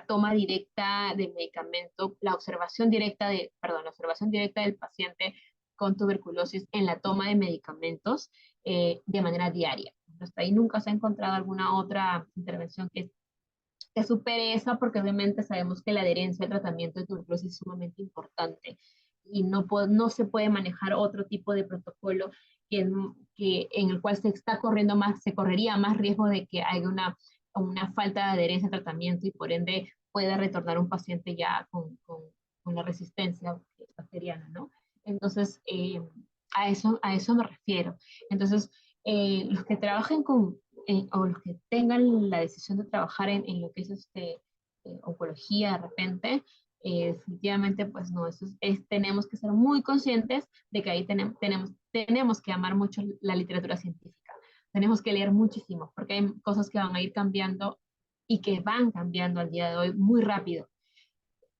toma directa del medicamento, la observación directa la observación directa del paciente con tuberculosis en la toma de medicamentos de manera diaria. Hasta ahí nunca se ha encontrado alguna otra intervención que supere esa, porque obviamente sabemos que la adherencia al tratamiento de tuberculosis es sumamente importante y no se puede manejar otro tipo de protocolo en el cual se correría más riesgo de que haya una falta de adherencia al tratamiento y por ende pueda retornar un paciente ya con la resistencia bacteriana, ¿no? Entonces, a eso me refiero. Entonces, los que trabajen o los que tengan la decisión de trabajar en lo que es oncología de repente, definitivamente, pues no, tenemos que ser muy conscientes de que ahí tenemos que amar mucho la literatura científica. Tenemos que leer muchísimo, porque hay cosas que van a ir cambiando y que van cambiando al día de hoy muy rápido.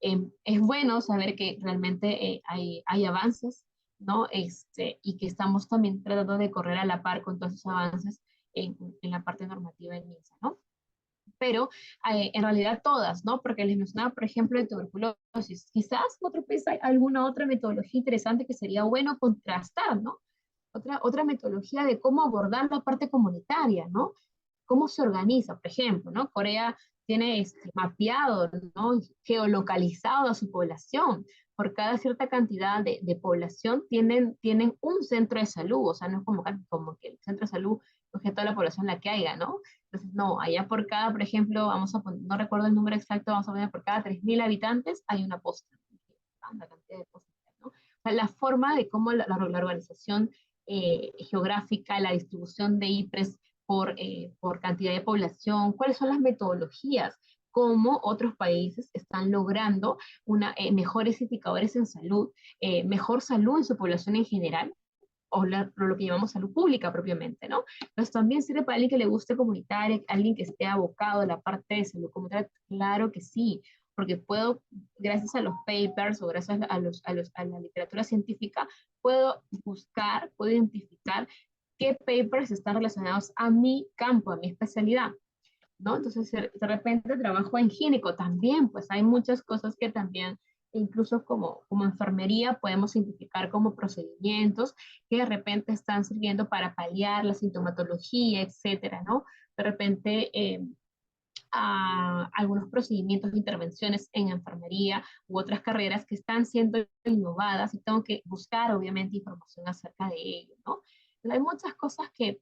Es bueno saber que realmente hay avances, ¿no? Y que estamos también tratando de correr a la par con todos esos avances en la parte normativa del MINSA, ¿no? Pero en realidad todas, ¿no? Porque les mencionaba, por ejemplo, de tuberculosis. Quizás en otro país hay alguna otra metodología interesante que sería bueno contrastar, ¿no? Otra metodología de cómo abordar la parte comunitaria, ¿no? Cómo se organiza, por ejemplo, ¿no? Corea tiene mapeado, ¿no? Geolocalizado a su población. Por cada cierta cantidad de población tienen un centro de salud, o sea, no es como que el centro de salud coge toda la población la que haya, ¿no? Entonces, no, allá por cada, por ejemplo, vamos a poner, no recuerdo el número exacto, vamos a poner por cada 3.000 habitantes hay una posta, una cantidad de postas, ¿no? O sea, la forma de cómo la organización geográfica, la distribución de IPRES por cantidad de población, cuáles son las metodologías, cómo otros países están logrando mejores indicadores en salud, mejor salud en su población en general, o lo que llamamos salud pública propiamente, ¿no? Entonces también sirve para alguien que le guste comunitaria, alguien que esté abocado a la parte de salud comunitaria, claro que sí, porque puedo, gracias a los papers o gracias a la literatura científica, puedo buscar, puedo identificar qué papers están relacionados a mi campo, a mi especialidad, ¿no? Entonces, de repente trabajo en gineco también, pues hay muchas cosas que también, incluso como enfermería, podemos identificar como procedimientos que de repente están sirviendo para paliar la sintomatología, etcétera, ¿no? De repente a algunos procedimientos de intervenciones en enfermería u otras carreras que están siendo innovadas y tengo que buscar, obviamente, información acerca de ello, ¿no? Pero hay muchas cosas que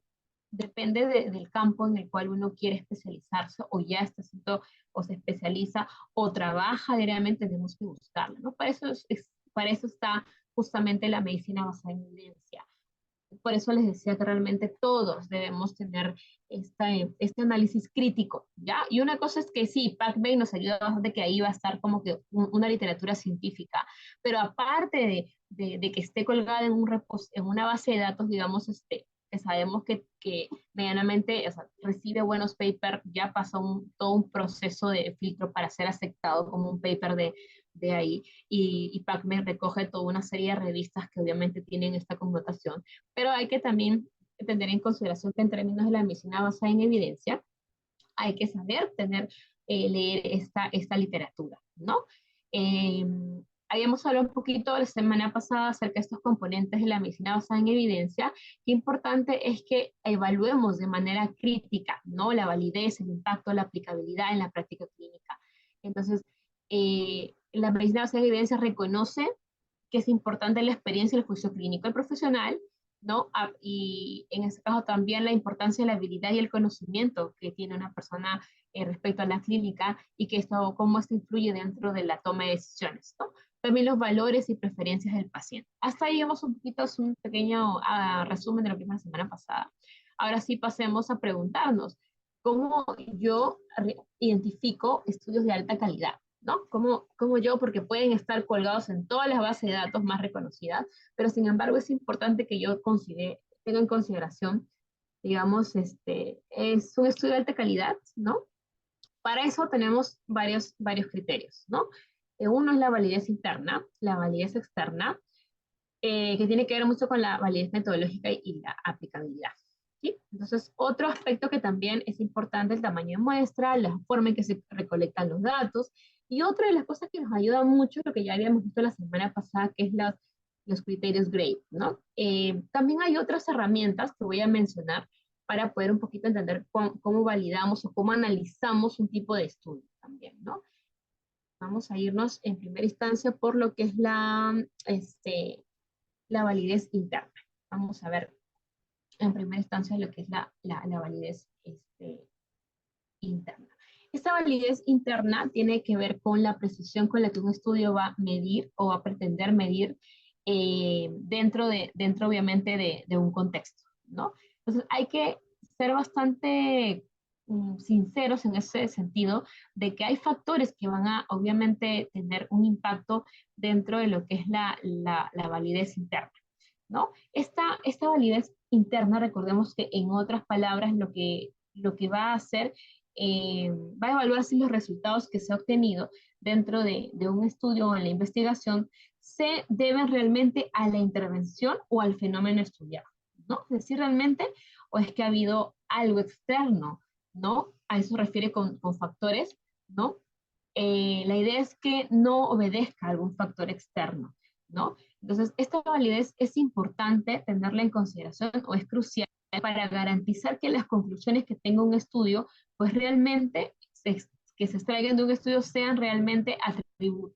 depende del campo en el cual uno quiere especializarse o ya está haciendo o se especializa o trabaja diariamente, tenemos que buscarlo, ¿no? Para eso está justamente la medicina basada en evidencia. Por eso les decía que realmente todos debemos tener este análisis crítico, ¿ya? Y una cosa es que sí, PacMed nos ayuda bastante, que ahí va a estar como que una literatura científica, pero aparte de que esté colgada en, en una base de datos, digamos, que sabemos que medianamente, o sea, recibe buenos papers, ya pasó todo un proceso de filtro para ser aceptado como un paper de ahí, y PacMed recoge toda una serie de revistas que obviamente tienen esta connotación, pero hay que también tener en consideración que en términos de la medicina basada en evidencia, hay que saber leer esta literatura, ¿no? Eh, Habíamos hablado un poquito la semana pasada acerca de estos componentes de la medicina basada en evidencia. Qué importante es que evaluemos de manera crítica, ¿no? La validez, el impacto, la aplicabilidad en la práctica clínica. Entonces, la medicina basada en evidencia reconoce que es importante la experiencia y el juicio clínico del profesional, ¿no? Y en ese caso también la importancia de la habilidad y el conocimiento que tiene una persona respecto a la clínica y que esto, cómo esto influye dentro de la toma de decisiones, ¿no? También los valores y preferencias del paciente. Hasta ahí vemos un poquito, es un pequeño resumen de lo que fue la semana pasada. Ahora sí pasemos a preguntarnos, ¿cómo yo identifico estudios de alta calidad? ¿No? Como yo, porque pueden estar colgados en todas las bases de datos más reconocidas, pero sin embargo es importante que yo tenga en consideración, digamos, es un estudio de alta calidad, ¿no? Para eso tenemos varios criterios, ¿no? Uno es la validez interna, la validez externa, que tiene que ver mucho con la validez metodológica y la aplicabilidad. ¿Sí? Entonces, otro aspecto que también es importante, el tamaño de muestra, la forma en que se recolectan los datos, y otra de las cosas que nos ayuda mucho, lo que ya habíamos visto la semana pasada, que es los criterios GRADE, ¿no? También hay otras herramientas que voy a mencionar para poder un poquito entender cómo validamos o cómo analizamos un tipo de estudio también, ¿no? Vamos a irnos en primera instancia por lo que es la validez interna. Vamos a ver en primera instancia lo que es la validez interna. Esta validez interna tiene que ver con la precisión con la que un estudio va a medir o va a pretender medir dentro obviamente de un contexto, ¿no? Entonces hay que ser bastante sinceros en ese sentido de que hay factores que van a obviamente tener un impacto dentro de lo que es la validez interna, ¿no? Esta validez interna, recordemos que en otras palabras lo que va a hacer, va a evaluar si los resultados que se ha obtenido dentro de un estudio o en la investigación se deben realmente a la intervención o al fenómeno estudiado, ¿no? Es decir, realmente, o es que ha habido algo externo, ¿no? A eso se refiere con factores, ¿no? La idea es que no obedezca a algún factor externo, ¿no? Entonces, esta validez es importante tenerla en consideración o es crucial para garantizar que las conclusiones que tenga un estudio, pues realmente que se extraigan de un estudio sean realmente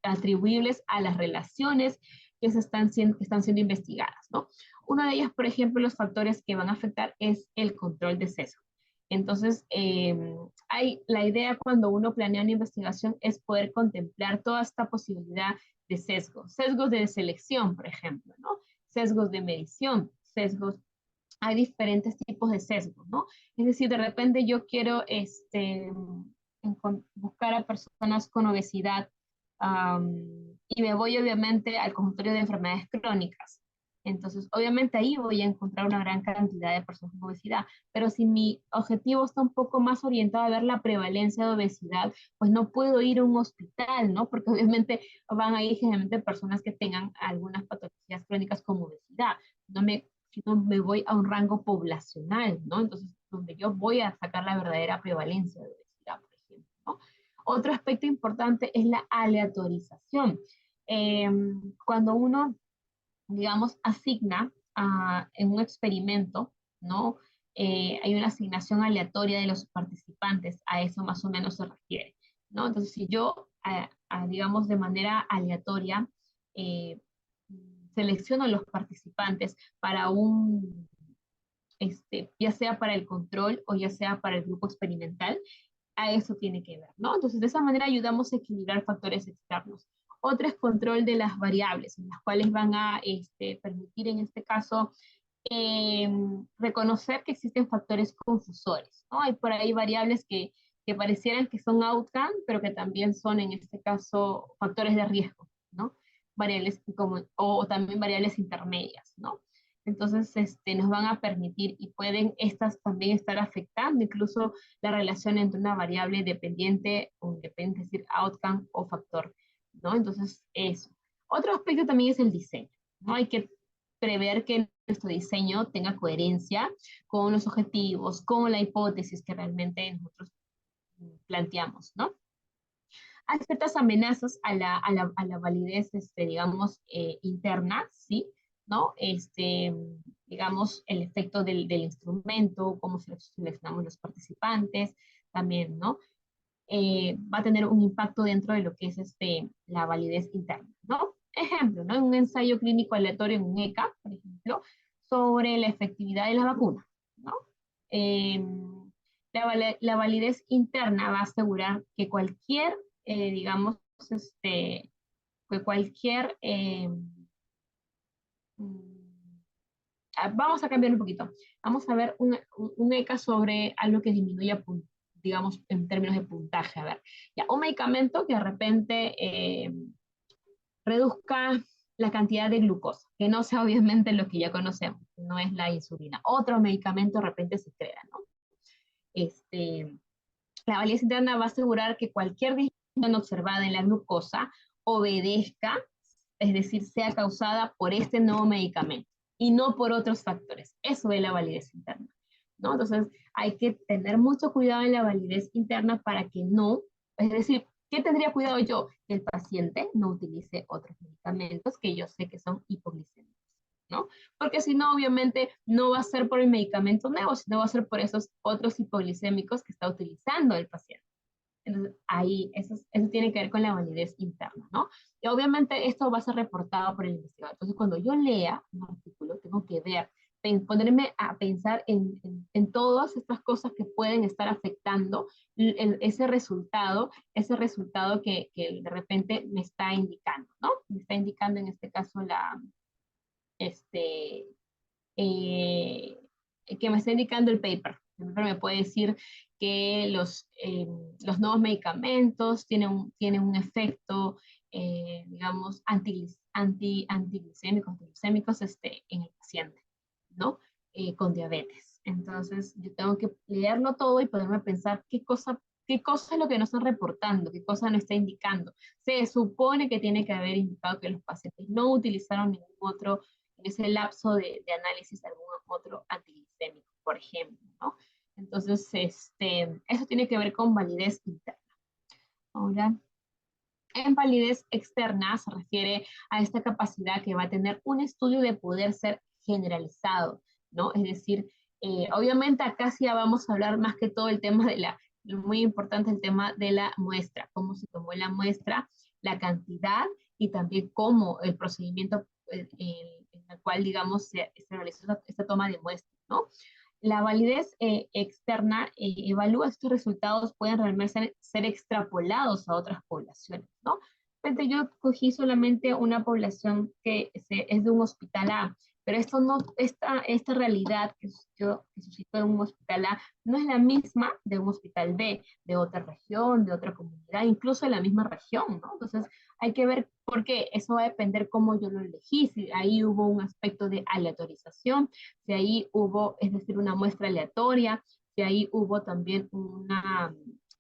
atribuibles a las relaciones que que están siendo investigadas, ¿no? Una de ellas, por ejemplo, los factores que van a afectar es el control de sesgo. Entonces, la idea cuando uno planea una investigación es poder contemplar toda esta posibilidad de sesgos de selección, por ejemplo, ¿no? Sesgos de medición, hay diferentes tipos de sesgos, ¿no? Es decir, de repente yo quiero buscar a personas con obesidad y me voy obviamente al consultorio de enfermedades crónicas. Entonces, obviamente ahí voy a encontrar una gran cantidad de personas con obesidad, pero si mi objetivo está un poco más orientado a ver la prevalencia de obesidad, pues no puedo ir a un hospital, ¿no? Porque obviamente van a ir generalmente personas que tengan algunas patologías crónicas como obesidad. Sino me voy a un rango poblacional, ¿no? Entonces, donde yo voy a sacar la verdadera prevalencia de obesidad, por ejemplo, ¿no? Otro aspecto importante es la aleatorización. Cuando uno, digamos, asigna en un experimento, ¿no? hay una asignación aleatoria de los participantes, a eso más o menos se refiere, ¿no? Entonces, si yo, digamos, de manera aleatoria, eh, selecciono a los participantes para ya sea para el control o ya sea para el grupo experimental, a eso tiene que ver, ¿no? Entonces, de esa manera ayudamos a equilibrar factores externos. Otra es control de las variables, en las cuales van a permitir, en este caso, eh, reconocer que existen factores confusores, ¿no? Hay por ahí variables que parecieran que son outcome, pero que también son, en este caso, factores de riesgo, ¿no? Variables como, o también variables intermedias, ¿no? Entonces, nos van a permitir y pueden estas también estar afectando incluso la relación entre una variable dependiente o independiente, es decir, outcome o factor, ¿no? Entonces, eso. Otro aspecto también es el diseño, ¿no? Hay que prever que nuestro diseño tenga coherencia con los objetivos, con la hipótesis que realmente nosotros planteamos, ¿no? Hay ciertas amenazas a la validez, digamos, interna, ¿sí? ¿No? Digamos, el efecto del instrumento, cómo seleccionamos los participantes, también, ¿no? Va a tener un impacto dentro de lo que es la validez interna, ¿no? Ejemplo, ¿no? En un ensayo clínico aleatorio en un ECA, por ejemplo, sobre la efectividad de la vacuna, ¿no? Eh, la validez interna va a asegurar que cualquier, digamos, que cualquier, vamos a cambiar un poquito. Vamos a ver un ECA sobre algo que disminuya, digamos, en términos de puntaje. A ver, ya, un medicamento que de repente reduzca la cantidad de glucosa, que no sea obviamente lo que ya conocemos, no es la insulina. Otro medicamento de repente se crea, ¿no? La validez interna va a asegurar que cualquier disminución observada en la glucosa obedezca, es decir, sea causada por este nuevo medicamento y no por otros factores. Eso es la validez interna, ¿no? Entonces, hay que tener mucho cuidado en la validez interna para que no, es decir, ¿qué tendría cuidado yo? Que el paciente no utilice otros medicamentos que yo sé que son hipoglicémicos, ¿no? Porque si no, obviamente, no va a ser por el medicamento nuevo, sino va a ser por esos otros hipoglicémicos que está utilizando el paciente. Entonces, ahí, eso tiene que ver con la validez interna, ¿no? Y obviamente esto va a ser reportado por el investigador. Entonces, cuando yo lea un artículo, tengo que ver, ponerme a pensar en todas estas cosas que pueden estar afectando ese resultado que de repente me está indicando, ¿no? Me está indicando en este caso este, eh, que me está indicando el paper. El paper me puede decir que los nuevos medicamentos tienen un efecto, digamos, antiglicémicos en el paciente, ¿no? Con diabetes. Entonces, yo tengo que leerlo todo y poderme pensar qué cosa es lo que no están reportando, qué cosa no está indicando. Se supone que tiene que haber indicado que los pacientes no utilizaron ningún otro en ese lapso de análisis algún otro antiglicémico, por ejemplo, ¿no? Entonces, eso tiene que ver con validez interna. Ahora, en validez externa se refiere a esta capacidad que va a tener un estudio de poder ser generalizado, ¿no? Es decir, obviamente acá sí vamos a hablar más que todo el tema muy importante el tema de la muestra, cómo se tomó la muestra, la cantidad y también cómo el procedimiento en el cual, digamos, se realizó esta toma de muestra, ¿no? La validez externa evalúa estos resultados pueden realmente ser extrapolados a otras poblaciones, ¿no? Entonces yo cogí solamente una población que es de un hospital A, pero esto no, esta realidad que suscitó en un hospital A no es la misma de un hospital B, de otra región, de otra comunidad, incluso de la misma región, ¿no? Entonces hay que ver por qué, eso va a depender cómo yo lo elegí, si ahí hubo un aspecto de aleatorización, si ahí hubo, es decir, una muestra aleatoria, si ahí hubo también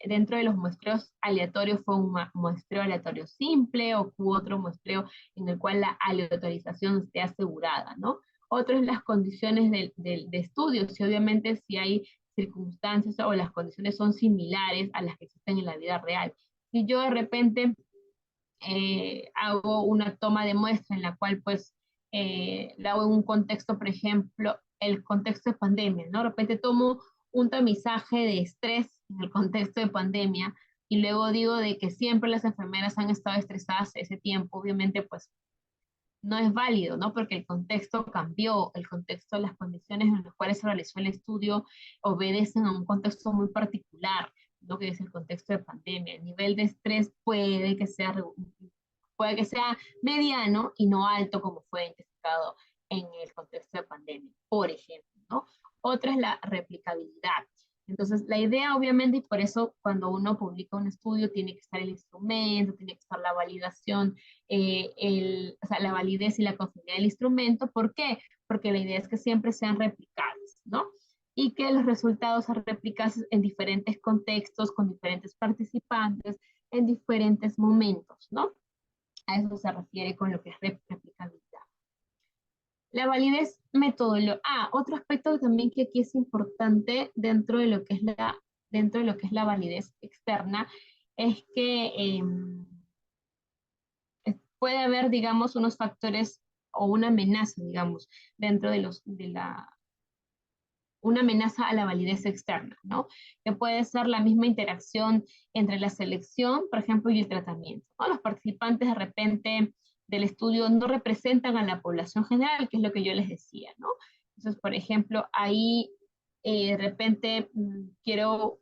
dentro de los muestreos aleatorios fue un muestreo aleatorio simple o hubo otro muestreo en el cual la aleatorización esté asegurada, ¿no? Otro es las condiciones de estudio, si obviamente si hay circunstancias o las condiciones son similares a las que existen en la vida real. Si yo de repente hago una toma de muestra en la cual pues la hago en un contexto, por ejemplo, el contexto de pandemia, ¿no? De repente tomo un tamizaje de estrés en el contexto de pandemia y luego digo de que siempre las enfermeras han estado estresadas ese tiempo, obviamente pues no es válido, ¿no? Porque el contexto cambió, el contexto, las condiciones en las cuales se realizó el estudio obedecen a un contexto muy particular, lo que es el contexto de pandemia. El nivel de estrés puede que sea mediano y no alto como fue identificado en el contexto de pandemia, por ejemplo, ¿no? Otra es la replicabilidad. Entonces, la idea obviamente, y por eso cuando uno publica un estudio, tiene que estar el instrumento, tiene que estar la validación, o sea, la validez y la confiabilidad del instrumento. ¿Por qué? Porque la idea es que siempre sean replicables, ¿no? Y que los resultados se replicasen en diferentes contextos, con diferentes participantes, en diferentes momentos, ¿no? A eso se refiere con lo que es replicabilidad. La validez metodológica. Otro aspecto también que aquí es importante dentro de lo que es la validez externa es que puede haber, digamos, unos factores o una amenaza, digamos, dentro una amenaza a la validez externa, ¿no? Que puede ser la misma interacción entre la selección, por ejemplo, y el tratamiento, ¿no? Los participantes de repente del estudio no representan a la población general, que es lo que yo les decía, ¿no? Entonces, por ejemplo, ahí de repente quiero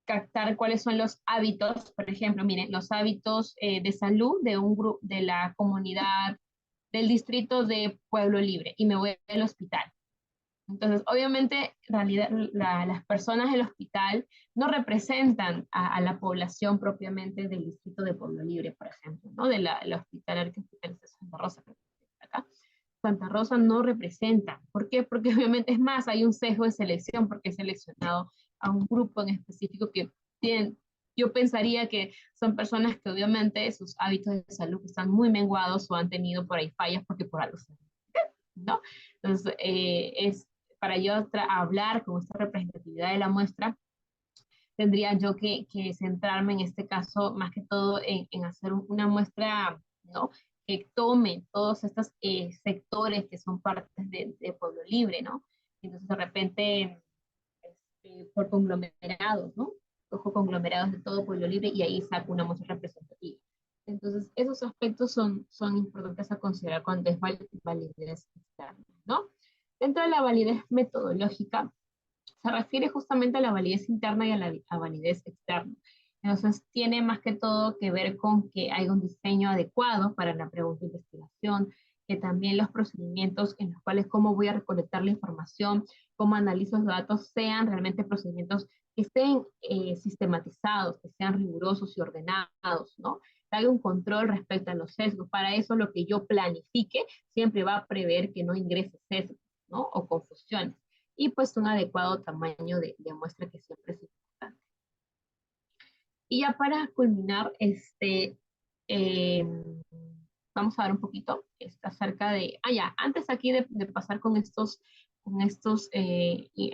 captar cuáles son los hábitos, por ejemplo, miren, los hábitos de salud de un grupo, de la comunidad, del distrito de Pueblo Libre, y me voy al hospital. Entonces, obviamente, en realidad, las personas del hospital no representan a la población propiamente del distrito de Pueblo Libre, por ejemplo, ¿no? De la hospitalaria que es de Santa Rosa, que acá. Santa Rosa no representa. ¿Por qué? Porque obviamente es más, hay un sesgo de selección porque he seleccionado a un grupo en específico que tienen, yo pensaría que son personas que obviamente sus hábitos de salud están muy menguados o han tenido por ahí fallas porque por algo se, ¿no? Entonces, para yo hablar con esta representatividad de la muestra, tendría yo que centrarme en este caso más que todo en hacer una muestra, ¿no? Que tome todos estos sectores que son partes de Pueblo Libre, ¿no? Entonces, de repente, por conglomerados, ¿no? Cojo conglomerados de todo Pueblo Libre y ahí saco una muestra representativa. Entonces, esos aspectos son importantes a considerar cuando es validez externa, ¿no? Dentro de la validez metodológica, se refiere justamente a la validez interna y a validez externa. Entonces, tiene más que todo que ver con que hay un diseño adecuado para la pregunta de investigación, que también los procedimientos en los cuales cómo voy a recolectar la información, cómo analizo los datos, sean realmente procedimientos que estén sistematizados, que sean rigurosos y ordenados, ¿no? Que haya un control respecto a los sesgos. Para eso lo que yo planifique siempre va a prever que no ingrese sesgos, ¿no? O confusiones y pues un adecuado tamaño de muestra que siempre es importante. Y ya para culminar, eh, vamos a ver un poquito acerca de, ya, antes aquí de pasar con estos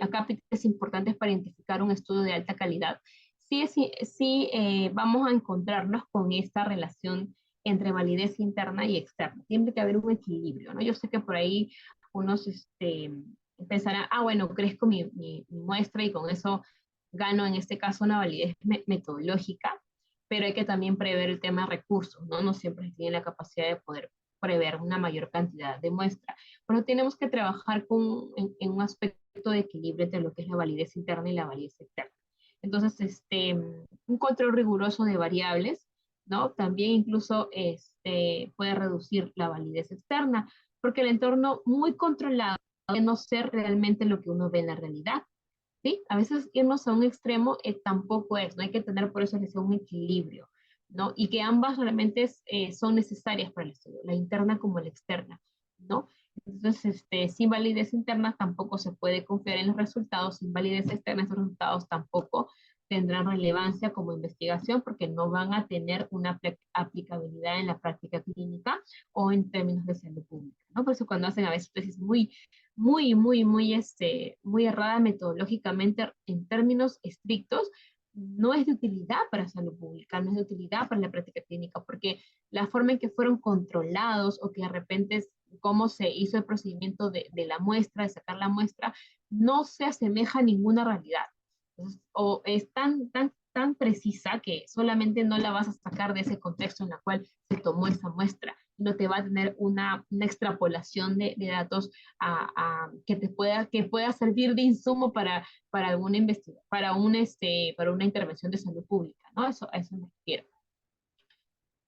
acápites importantes para identificar un estudio de alta calidad, sí, vamos a encontrarnos con esta relación entre validez interna y externa. Tiene que haber un equilibrio, ¿no? Yo sé que por ahí unos pensarán, bueno, crezco mi muestra y con eso gano en este caso una validez metodológica, pero hay que también prever el tema de recursos, ¿no? No siempre se tiene la capacidad de poder prever una mayor cantidad de muestra. Pero tenemos que trabajar en un aspecto de equilibrio entre lo que es la validez interna y la validez externa. Entonces, un control riguroso de variables, ¿no? También incluso puede reducir la validez externa, porque el entorno muy controlado puede no ser realmente lo que uno ve en la realidad. ¿Sí? A veces irnos a un extremo tampoco es, no hay que tener por eso un equilibrio, ¿no? Y que ambas realmente son necesarias para el estudio, la interna como la externa, ¿no? Entonces, sin validez interna tampoco se puede confiar en los resultados, sin validez externa esos resultados tampoco tendrán relevancia como investigación porque no van a tener una aplicabilidad en la práctica clínica o en términos de salud pública, ¿no? Por eso cuando hacen a veces tesis muy errada metodológicamente en términos estrictos, no es de utilidad para salud pública, no es de utilidad para la práctica clínica, porque la forma en que fueron controlados o que de repente cómo se hizo el procedimiento de la muestra, de sacar la muestra, no se asemeja a ninguna realidad. Entonces, o es tan precisa que solamente no la vas a sacar de ese contexto en el cual se tomó esa muestra. No te va a tener una extrapolación de datos que pueda servir de insumo para alguna investigación, para una intervención de salud pública, ¿no? A eso me refiero.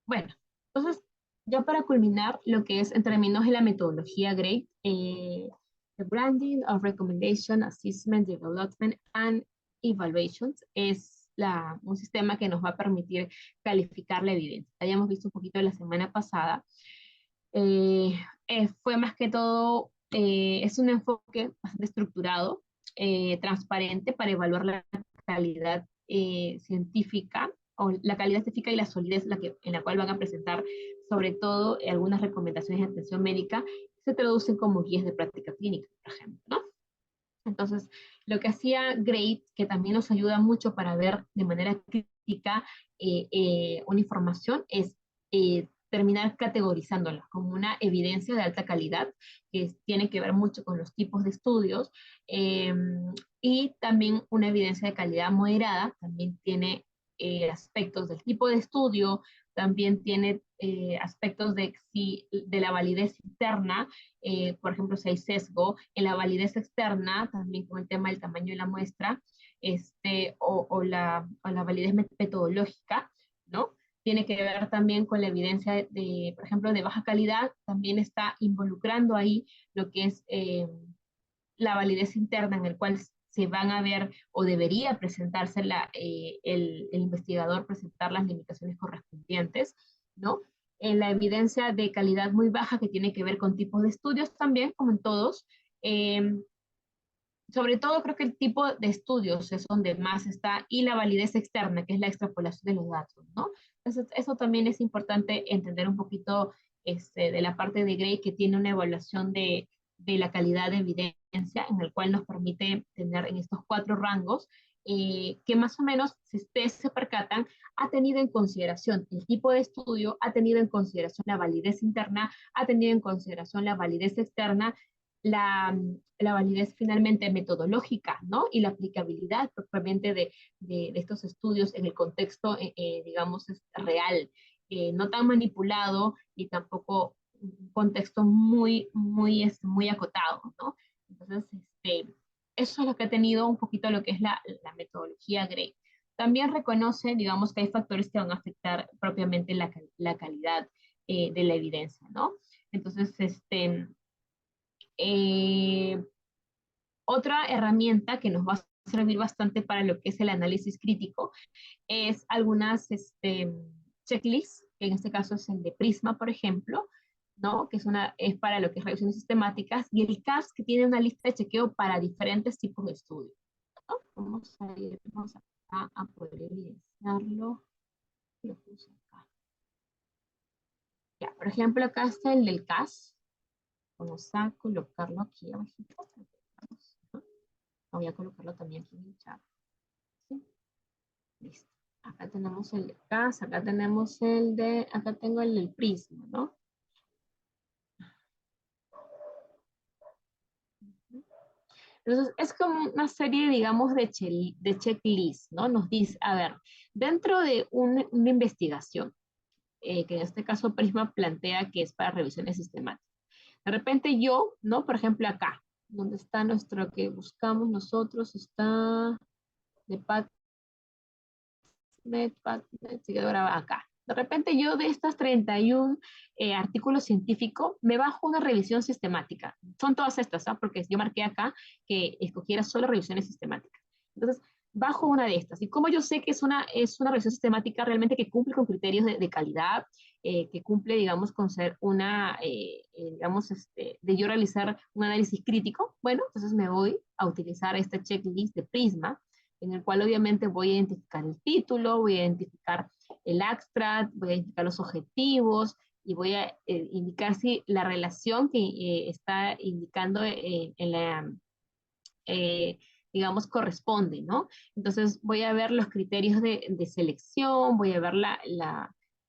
Bueno, entonces, ya para culminar, lo que es en términos de la metodología GRADE, the Branding of Recommendation, Assessment, Development and Evaluations es un sistema que nos va a permitir calificar la evidencia. Ya hemos visto un poquito la semana pasada. Fue más que todo, es un enfoque bastante estructurado, transparente para evaluar la calidad científica o la calidad científica y la solidez en la cual van a presentar sobre todo algunas recomendaciones de atención médica, se traducen como guías de práctica clínica, por ejemplo, ¿no? Entonces, lo que hacía GRADE, que también nos ayuda mucho para ver de manera crítica una información, es terminar categorizándola como una evidencia de alta calidad, que tiene que ver mucho con los tipos de estudios, y también una evidencia de calidad moderada, también tiene aspectos del tipo de estudio, también tiene aspectos de la validez interna, por ejemplo, si hay sesgo, en la validez externa, también con el tema del tamaño de la muestra, o la validez metodológica, ¿no? Tiene que ver también con la evidencia por ejemplo, de baja calidad, también está involucrando ahí lo que es la validez interna en el cual se van a ver o debería presentarse el investigador, presentar las limitaciones correspondientes, ¿no? En la evidencia de calidad muy baja que tiene que ver con tipos de estudios también, como en todos. Sobre todo creo que el tipo de estudios es donde más está y la validez externa, que es la extrapolación de los datos, ¿no? Entonces, eso también es importante entender un poquito de la parte de GRADE que tiene una evaluación de la calidad de evidencia en el cual nos permite tener en estos 4 rangos que más o menos, si ustedes se percatan, ha tenido en consideración el tipo de estudio, ha tenido en consideración la validez interna, ha tenido en consideración la validez externa, la validez finalmente metodológica, ¿no? Y la aplicabilidad propiamente de estos estudios en el contexto, digamos, real, no tan manipulado y tampoco un contexto muy acotado, ¿no? Entonces, eso es lo que ha tenido un poquito lo que es la metodología GRADE. También reconoce, digamos, que hay factores que van a afectar propiamente la calidad de la evidencia, ¿no? Entonces, eh, otra herramienta que nos va a servir bastante para lo que es el análisis crítico es algunas checklists, que en este caso es el de Prisma, por ejemplo, ¿no? Que es para lo que es revisiones sistemáticas, y el CAS, que tiene una lista de chequeo para diferentes tipos de estudios, ¿no? Vamos a poder evidenciarlo. Lo puse acá. Ya, por ejemplo, acá está el del CAS. Vamos a colocarlo aquí abajito. Voy a colocarlo también aquí en el chat. ¿Sí? Listo. Acá tenemos el de CAS, acá tenemos acá tengo el del Prisma, ¿no? Entonces, es como una serie, digamos, de checklist, ¿no? Nos dice, a ver, dentro de una investigación, que en este caso Prisma plantea que es para revisiones sistemáticas. De repente yo, ¿no? Por ejemplo, acá, donde está nuestro que buscamos nosotros, está de PubMed, seguidora acá. De repente yo de estas 31 artículos científicos me bajo una revisión sistemática. Son todas estas, ¿no? Porque yo marqué acá que escogiera solo revisiones sistemáticas. Entonces, bajo una de estas. Y como yo sé que es una revisión sistemática realmente que cumple con criterios de calidad, que cumple, digamos, con ser digamos, de yo realizar un análisis crítico, bueno, entonces me voy a utilizar este checklist de Prisma, en el cual obviamente voy a identificar el título, voy a identificar el abstract, voy a identificar los objetivos y voy a indicar si la relación que está indicando en la, digamos, corresponde, ¿no? Entonces voy a ver los criterios de selección, voy a ver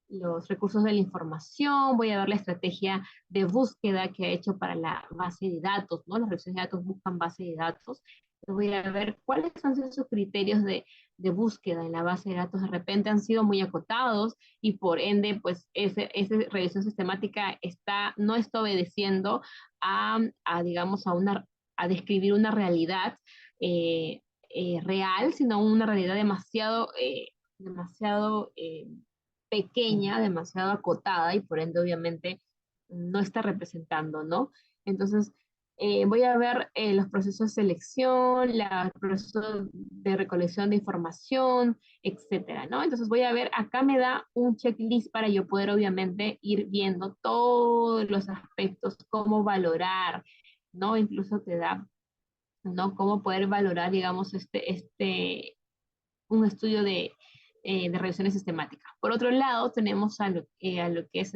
los recursos de la información, voy a ver la estrategia de búsqueda que ha hecho para la base de datos, ¿no? Las revisiones de datos buscan base de datos. Voy a ver cuáles han sido sus criterios de búsqueda en la base de datos. De repente han sido muy acotados y por ende, pues, esa revisión sistemática no está obedeciendo digamos, a describir una realidad real, sino una realidad demasiado pequeña, demasiado acotada y por ende obviamente no está representando, ¿no? Entonces, voy a ver los procesos de selección, los procesos de recolección de información, etcétera, ¿no? Entonces voy a ver, acá me da un checklist para yo poder obviamente ir viendo todos los aspectos, cómo valorar, ¿no? Incluso te da, ¿no? Cómo poder valorar, digamos, un estudio de revisiones sistemáticas. Por otro lado, tenemos a lo que es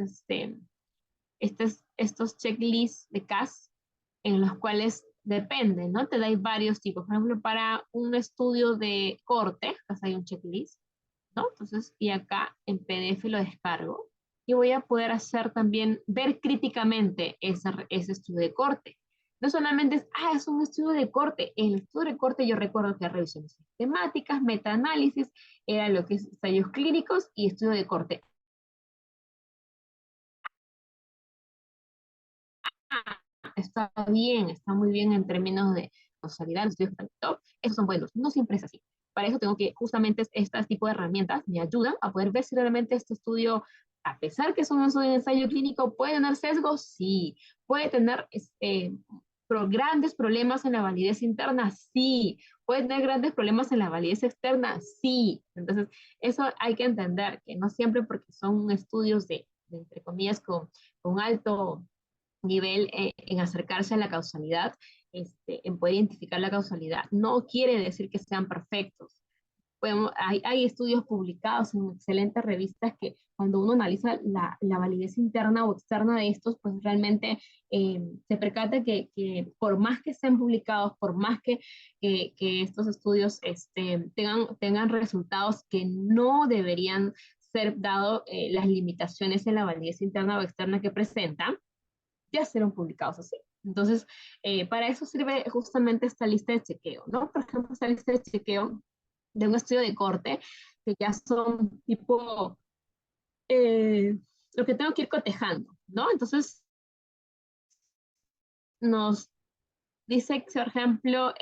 estos checklists de CAS, en los cuales depende, ¿no? Te dais varios tipos. Por ejemplo, para un estudio de corte, acá hay un checklist, ¿no? Entonces, y acá en PDF lo descargo y voy a poder hacer también, ver críticamente ese estudio de corte. No solamente es un estudio de corte. El estudio de corte yo recuerdo que revisiones sistemáticas, metaanálisis, era lo que es ensayos clínicos y estudio de corte. Está muy bien en términos de causalidad, los estudios top, esos son buenos. No siempre es así. Para eso tengo que, justamente, este tipo de herramientas me ayudan a poder ver si realmente este estudio, a pesar que es un estudio de ensayo clínico, puede tener sesgos, sí. Puede tener grandes problemas en la validez interna, sí. Puede tener grandes problemas en la validez externa, sí. Entonces, eso hay que entender, que no siempre porque son estudios entre comillas, con alto nivel en acercarse a la causalidad, en poder identificar la causalidad. No quiere decir que sean perfectos. Hay estudios publicados en excelentes revistas que cuando uno analiza la validez interna o externa de estos, pues realmente se percata que por más que sean publicados, por más que estos estudios tengan resultados que no deberían ser dado las limitaciones en la validez interna o externa que presentan, ya serán publicados así. Entonces, para eso sirve justamente esta lista de chequeo, ¿no? Por ejemplo, esta lista de chequeo de un estudio de corte, que ya son tipo lo que tengo que ir cotejando, ¿no? Entonces, nos dice, por ejemplo,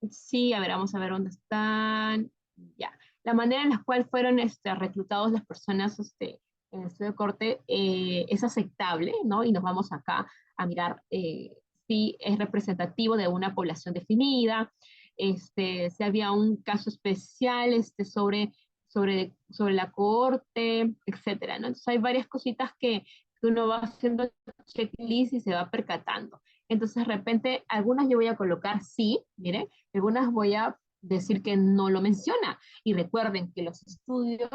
sí, a ver, vamos a ver dónde están, ya, la manera en la cual fueron reclutados las personas en el estudio de corte es aceptable, ¿no? Y nos vamos acá a mirar si es representativo de una población definida, si había un caso especial sobre la cohorte, etcétera, ¿no? Entonces hay varias cositas que uno va haciendo checklist y se va percatando. Entonces, de repente, algunas yo voy a colocar sí, miren, algunas voy a decir que no lo menciona. Y recuerden que los estudios,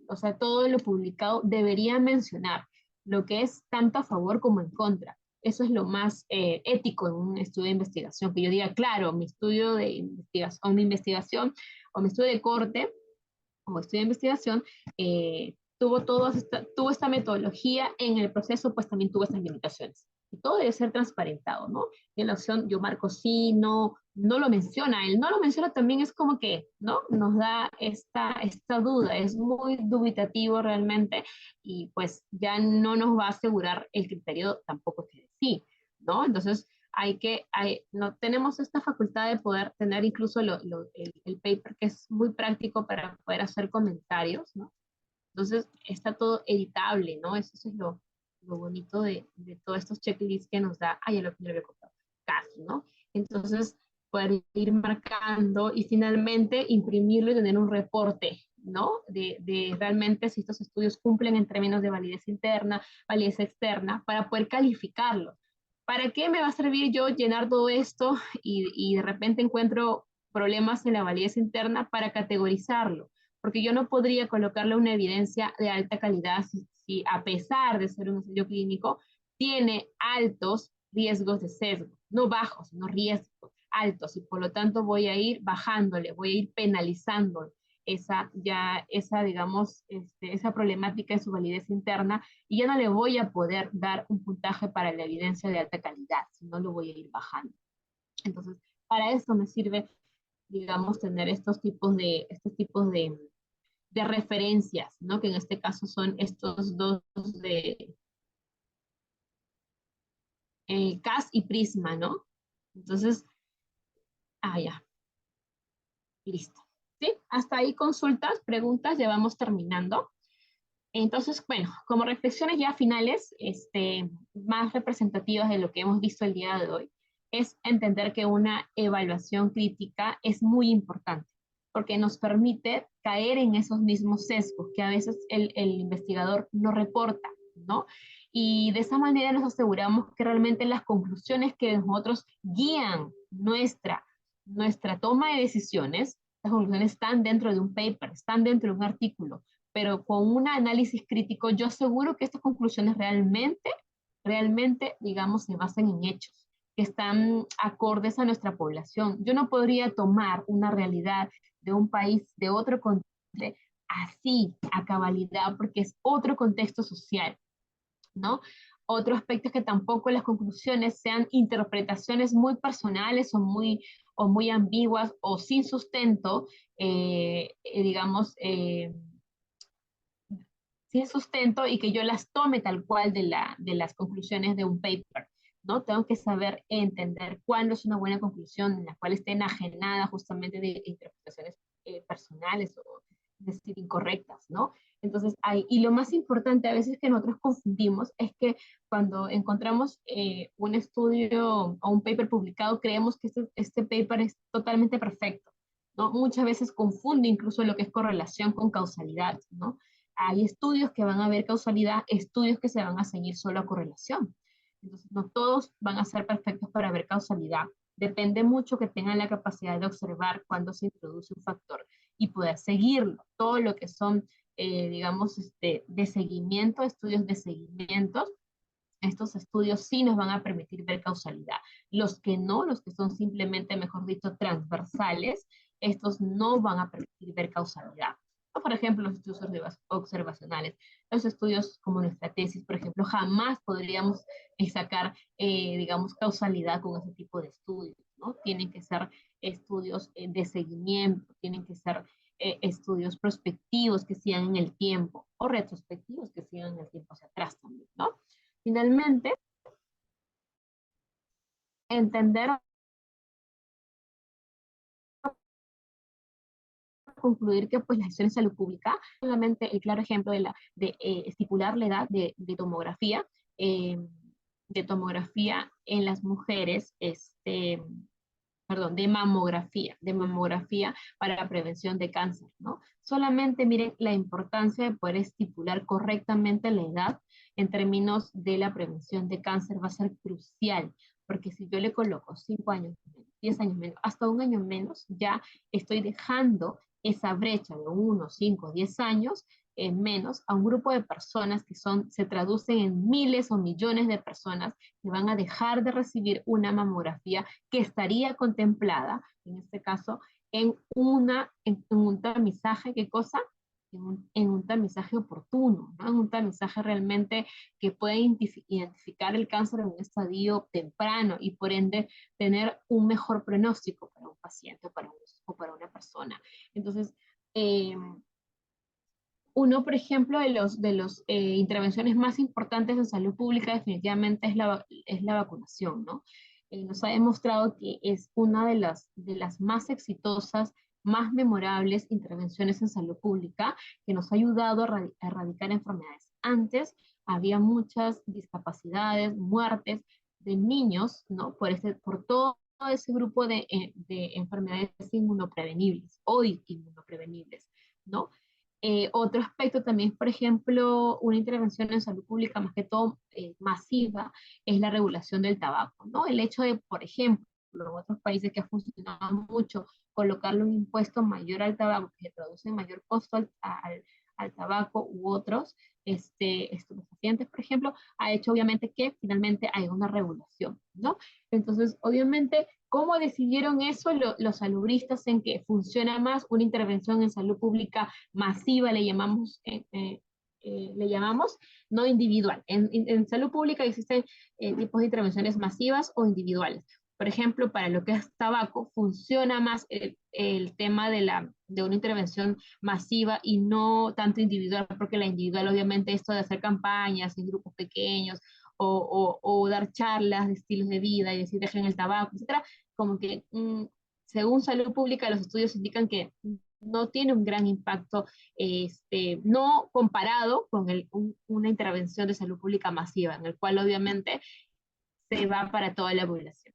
o sea, todo lo publicado debería mencionar lo que es tanto a favor como en contra. Eso es lo más ético en un estudio de investigación, que yo diga, claro, mi estudio de investigación, o mi estudio de corte, como estudio de investigación, tuvo esta metodología en el proceso, pues también tuvo estas limitaciones. Y todo debe ser transparentado, ¿no? En la opción yo marco sí, no lo menciona. El no lo menciona también es como que, ¿no? Nos da esta duda, es muy dubitativo realmente y pues ya no nos va a asegurar el criterio tampoco que sí, ¿no? Entonces, no tenemos esta facultad de poder tener incluso el paper, que es muy práctico para poder hacer comentarios, ¿no? Entonces está todo editable, ¿no? Eso es lo bonito de todos estos checklists que nos da, ya lo había contado, casi, ¿no? Entonces, poder ir marcando y finalmente imprimirlo y tener un reporte, ¿no? De realmente si estos estudios cumplen en términos de validez interna, validez externa, para poder calificarlos. ¿Para qué me va a servir yo llenar todo esto y de repente encuentro problemas en la validez interna para categorizarlo? Porque yo no podría colocarle una evidencia de alta calidad si a pesar de ser un ensayo clínico, tiene altos riesgos de sesgo, no bajos, sino riesgos altos, y por lo tanto voy a ir bajándole, voy a ir penalizándolo. digamos, esa problemática en su validez interna, y ya no le voy a poder dar un puntaje para la evidencia de alta calidad, sino lo voy a ir bajando. Entonces, para eso me sirve, digamos, tener estos tipos de referencias, ¿no? Que en este caso son estos dos de CAS y Prisma, ¿no? Entonces, ya, listo. ¿Sí? Hasta ahí consultas, preguntas, ya vamos terminando. Entonces, bueno, como reflexiones ya finales, más representativas de lo que hemos visto el día de hoy, es entender que una evaluación crítica es muy importante, porque nos permite caer en esos mismos sesgos que a veces el investigador no reporta, ¿no? Y de esa manera nos aseguramos que realmente las conclusiones que nosotros guían nuestra toma de decisiones, las conclusiones están dentro de un paper, están dentro de un artículo, pero con un análisis crítico, yo aseguro que estas conclusiones realmente, digamos, se basan en hechos, que están acordes a nuestra población. Yo no podría tomar una realidad de un país, de otro continente, así, a cabalidad, porque es otro contexto social, ¿no? Otro aspecto es que tampoco las conclusiones sean interpretaciones muy personales o muy ambiguas o sin sustento, digamos, sin sustento y que yo las tome tal cual de las conclusiones de un paper, ¿no? Tengo que saber entender cuándo es una buena conclusión en la cual esté enajenada justamente de interpretaciones personales o, es decir, incorrectas, ¿no? Entonces, y lo más importante a veces que nosotros confundimos es que cuando encontramos un estudio o un paper publicado, creemos que este paper es totalmente perfecto, ¿no? Muchas veces confunde incluso lo que es correlación con causalidad, ¿no? Hay estudios que van a ver causalidad, estudios que se van a ceñir solo a correlación. Entonces, no todos van a ser perfectos para ver causalidad. Depende mucho que tengan la capacidad de observar cuando se introduce un factor y poder seguirlo. Todo lo que son, digamos, de seguimiento, estudios de seguimiento, estos estudios sí nos van a permitir ver causalidad. Los que no, los que son simplemente, mejor dicho, transversales, estos no van a permitir ver causalidad. Por ejemplo, los estudios observacionales, los estudios como nuestra tesis, por ejemplo, jamás podríamos sacar, digamos, causalidad con ese tipo de estudios, ¿no? Tienen que ser estudios de seguimiento, tienen que ser estudios prospectivos que sigan en el tiempo o retrospectivos que sigan en el tiempo hacia atrás también, ¿no? Finalmente, entender, concluir que pues la gestión de salud pública, solamente el claro ejemplo de estipular la edad eh, de tomografía en las mujeres, perdón, de mamografía para la prevención de cáncer, ¿no? Solamente miren la importancia de poder estipular correctamente la edad en términos de la prevención de cáncer va a ser crucial, porque si yo le coloco 5 años menos, 10 años menos, hasta un año menos, ya estoy dejando esa brecha de 1, 5, 10 años menos a un grupo de personas que se traducen en miles o millones de personas que van a dejar de recibir una mamografía que estaría contemplada, en este caso, en un tamizaje, ¿qué cosa? En un tamizaje oportuno, ¿no? En un tamizaje realmente que puede identificar el cáncer en un estadio temprano y por ende tener un mejor pronóstico para un paciente o para una persona. Entonces, uno, por ejemplo, de los intervenciones más importantes en salud pública definitivamente es la vacunación, ¿no? Nos ha demostrado que es una de las más exitosas, más memorables intervenciones en salud pública que nos ha ayudado a erradicar enfermedades. Antes había muchas discapacidades, muertes de niños, ¿no? Por todo ese grupo de enfermedades inmunoprevenibles, hoy inmunoprevenibles, ¿no? Otro aspecto también, por ejemplo, una intervención en salud pública más que todo masiva es la regulación del tabaco, ¿no? El hecho de, por ejemplo, en otros países que ha funcionado mucho, colocarle un impuesto mayor al tabaco que se traduce en mayor costo al tabaco u otros estupefacientes, por ejemplo, ha hecho obviamente que finalmente haya una regulación, ¿no? Entonces, obviamente, ¿cómo decidieron eso los salubristas en que funciona más una intervención en salud pública masiva, le llamamos, no individual? En salud pública existen tipos de intervenciones masivas o individuales. Por ejemplo, para lo que es tabaco, funciona más el tema de una intervención masiva y no tanto individual, porque la individual, obviamente, esto de hacer campañas en grupos pequeños o dar charlas de estilos de vida y decir dejen el tabaco, etcétera, como que según salud pública, los estudios indican que no tiene un gran impacto, no comparado con una intervención de salud pública masiva, en el cual obviamente se va para toda la población.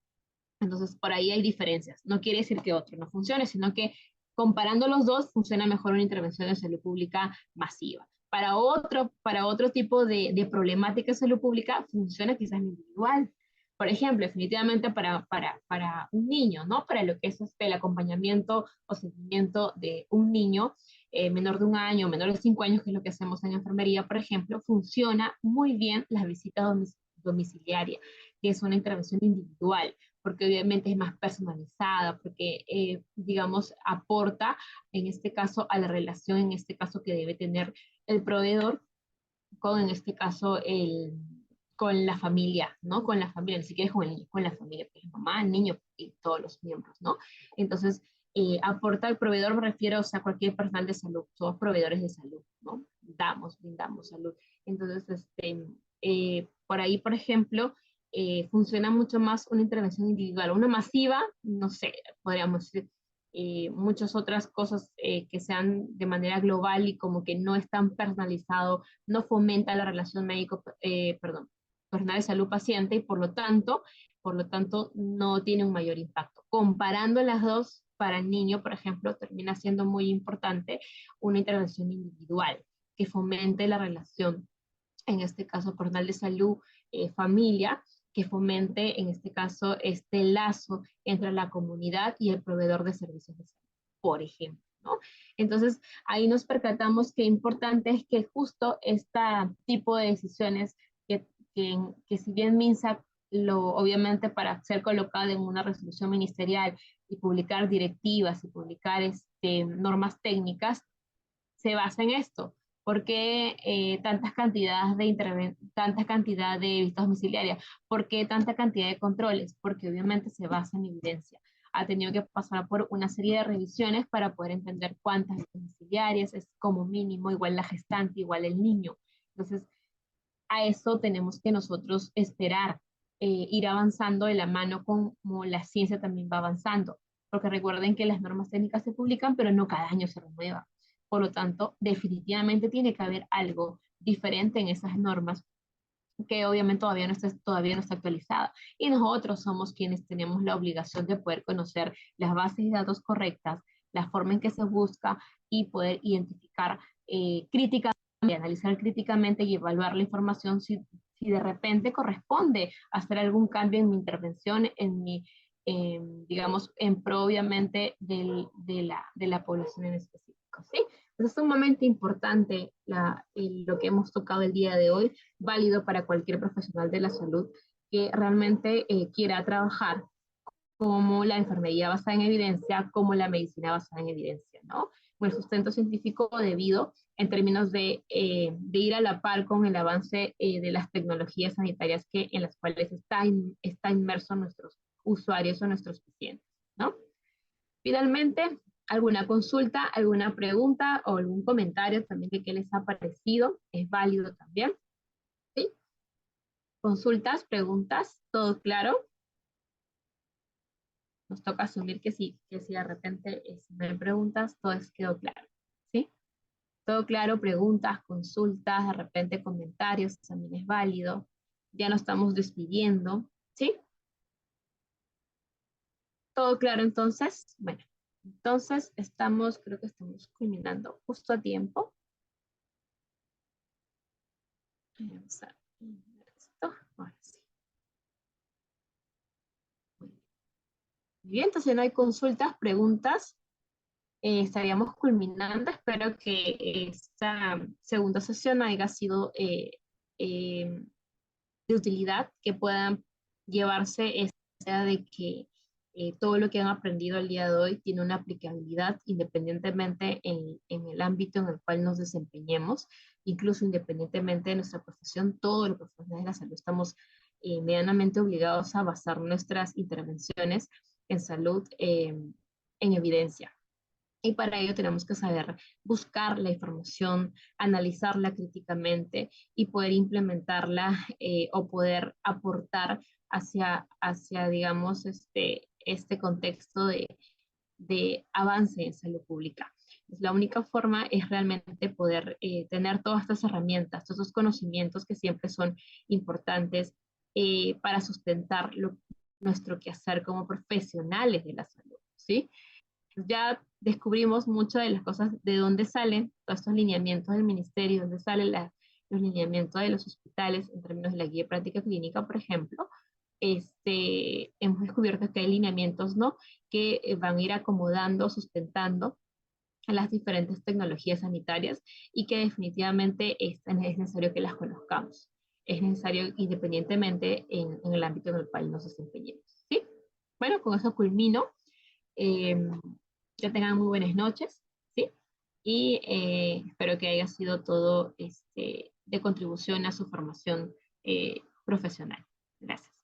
Entonces, por ahí hay diferencias. No quiere decir que otro no funcione, sino que comparando los dos, funciona mejor una intervención de salud pública masiva. Para otro tipo de problemática de salud pública, funciona quizás individual. Por ejemplo, definitivamente para un niño, ¿no? Para lo que es el acompañamiento o seguimiento de un niño menor de 1 año, menor de 5 años, que es lo que hacemos en enfermería, por ejemplo, funciona muy bien las visitas domiciliarias, que es una intervención individual porque obviamente es más personalizada, porque, digamos, aporta, en este caso, a la relación, en este caso, que debe tener el proveedor con, en este caso, con la familia, ¿no? Con la familia, ni siquiera es con el niño, con la familia, pues mamá, el niño y todos los miembros, ¿no? Entonces, aporta al proveedor, me refiero, o sea, cualquier personal de salud, somos proveedores de salud, ¿no? Brindamos salud. Entonces, por ahí, por ejemplo, funciona mucho más una intervención individual, una masiva, no sé, podríamos decir, muchas otras cosas que sean de manera global y como que no es tan personalizado, no fomenta la relación personal de salud paciente y por lo tanto no tiene un mayor impacto. Comparando las dos, para el niño, por ejemplo, termina siendo muy importante una intervención individual que fomente la relación, en este caso personal de salud, familia, que fomente, en este caso, este lazo entre la comunidad y el proveedor de servicios de salud, por ejemplo, ¿no? Entonces, ahí nos percatamos que importante es que justo este tipo de decisiones que si bien MINSA, obviamente para ser colocada en una resolución ministerial y publicar directivas y publicar normas técnicas, se basa en esto. ¿Por qué tanta cantidad de visitas domiciliarias? ¿Por qué tanta cantidad de controles? Porque obviamente se basa en evidencia. Ha tenido que pasar por una serie de revisiones para poder entender cuántas visitas domiciliarias es como mínimo, igual la gestante, igual el niño. Entonces, a eso tenemos que nosotros esperar, ir avanzando de la mano como la ciencia también va avanzando. Porque recuerden que las normas técnicas se publican, pero no cada año se renuevan. Por lo tanto, definitivamente tiene que haber algo diferente en esas normas que obviamente todavía no está actualizada. Y nosotros somos quienes tenemos la obligación de poder conocer las bases de datos correctas, la forma en que se busca y poder identificar críticamente, analizar críticamente y evaluar la información si de repente corresponde hacer algún cambio en mi intervención, digamos, en pro obviamente de la población en específico, ¿sí? Es sumamente importante lo que hemos tocado el día de hoy, válido para cualquier profesional de la salud que realmente quiera trabajar como la enfermería basada en evidencia, como la medicina basada en evidencia, ¿no? Un sustento científico debido en términos de ir a la par con el avance de las tecnologías sanitarias en las cuales está inmerso nuestros usuarios o nuestros pacientes, ¿no? Finalmente, ¿alguna consulta, alguna pregunta o algún comentario también de qué les ha parecido? Es válido también, ¿sí? Consultas, preguntas, ¿todo claro? Nos toca asumir que si de repente si no hay preguntas, todo quedó claro, ¿sí? Todo claro, preguntas, consultas, de repente comentarios, también es válido. Ya nos estamos despidiendo, ¿sí? Todo claro entonces. Bueno, entonces creo que estamos culminando justo a tiempo. Vamos a ver esto. Ahora sí. Muy bien, entonces no hay consultas, preguntas. estaríamos culminando. Espero que esta segunda sesión haya sido eh, de utilidad, que puedan llevarse esa idea de que todo lo que han aprendido el día de hoy tiene una aplicabilidad independientemente en el ámbito en el cual nos desempeñemos, incluso independientemente de nuestra profesión. Todos los profesionales de la salud estamos medianamente obligados a basar nuestras intervenciones en salud en evidencia. Y para ello tenemos que saber buscar la información, analizarla críticamente y poder implementarla o poder aportar hacia digamos, este contexto de avance en salud pública. La única forma es realmente poder tener todas estas herramientas, todos estos conocimientos que siempre son importantes para sustentar nuestro quehacer como profesionales de la salud, ¿sí? Ya descubrimos muchas de las cosas, de dónde salen todos estos lineamientos del ministerio, dónde salen los lineamientos de los hospitales en términos de la guía de práctica clínica, por ejemplo. Hemos descubierto que hay lineamientos, ¿no?, que van a ir acomodando, sustentando a las diferentes tecnologías sanitarias y que definitivamente es necesario que las conozcamos. Es necesario independientemente en el ámbito en el cual nos desempeñemos, ¿sí? Bueno, con eso culmino. Eh, que tengan muy buenas noches, ¿sí? Y espero que haya sido todo de contribución a su formación profesional. Gracias.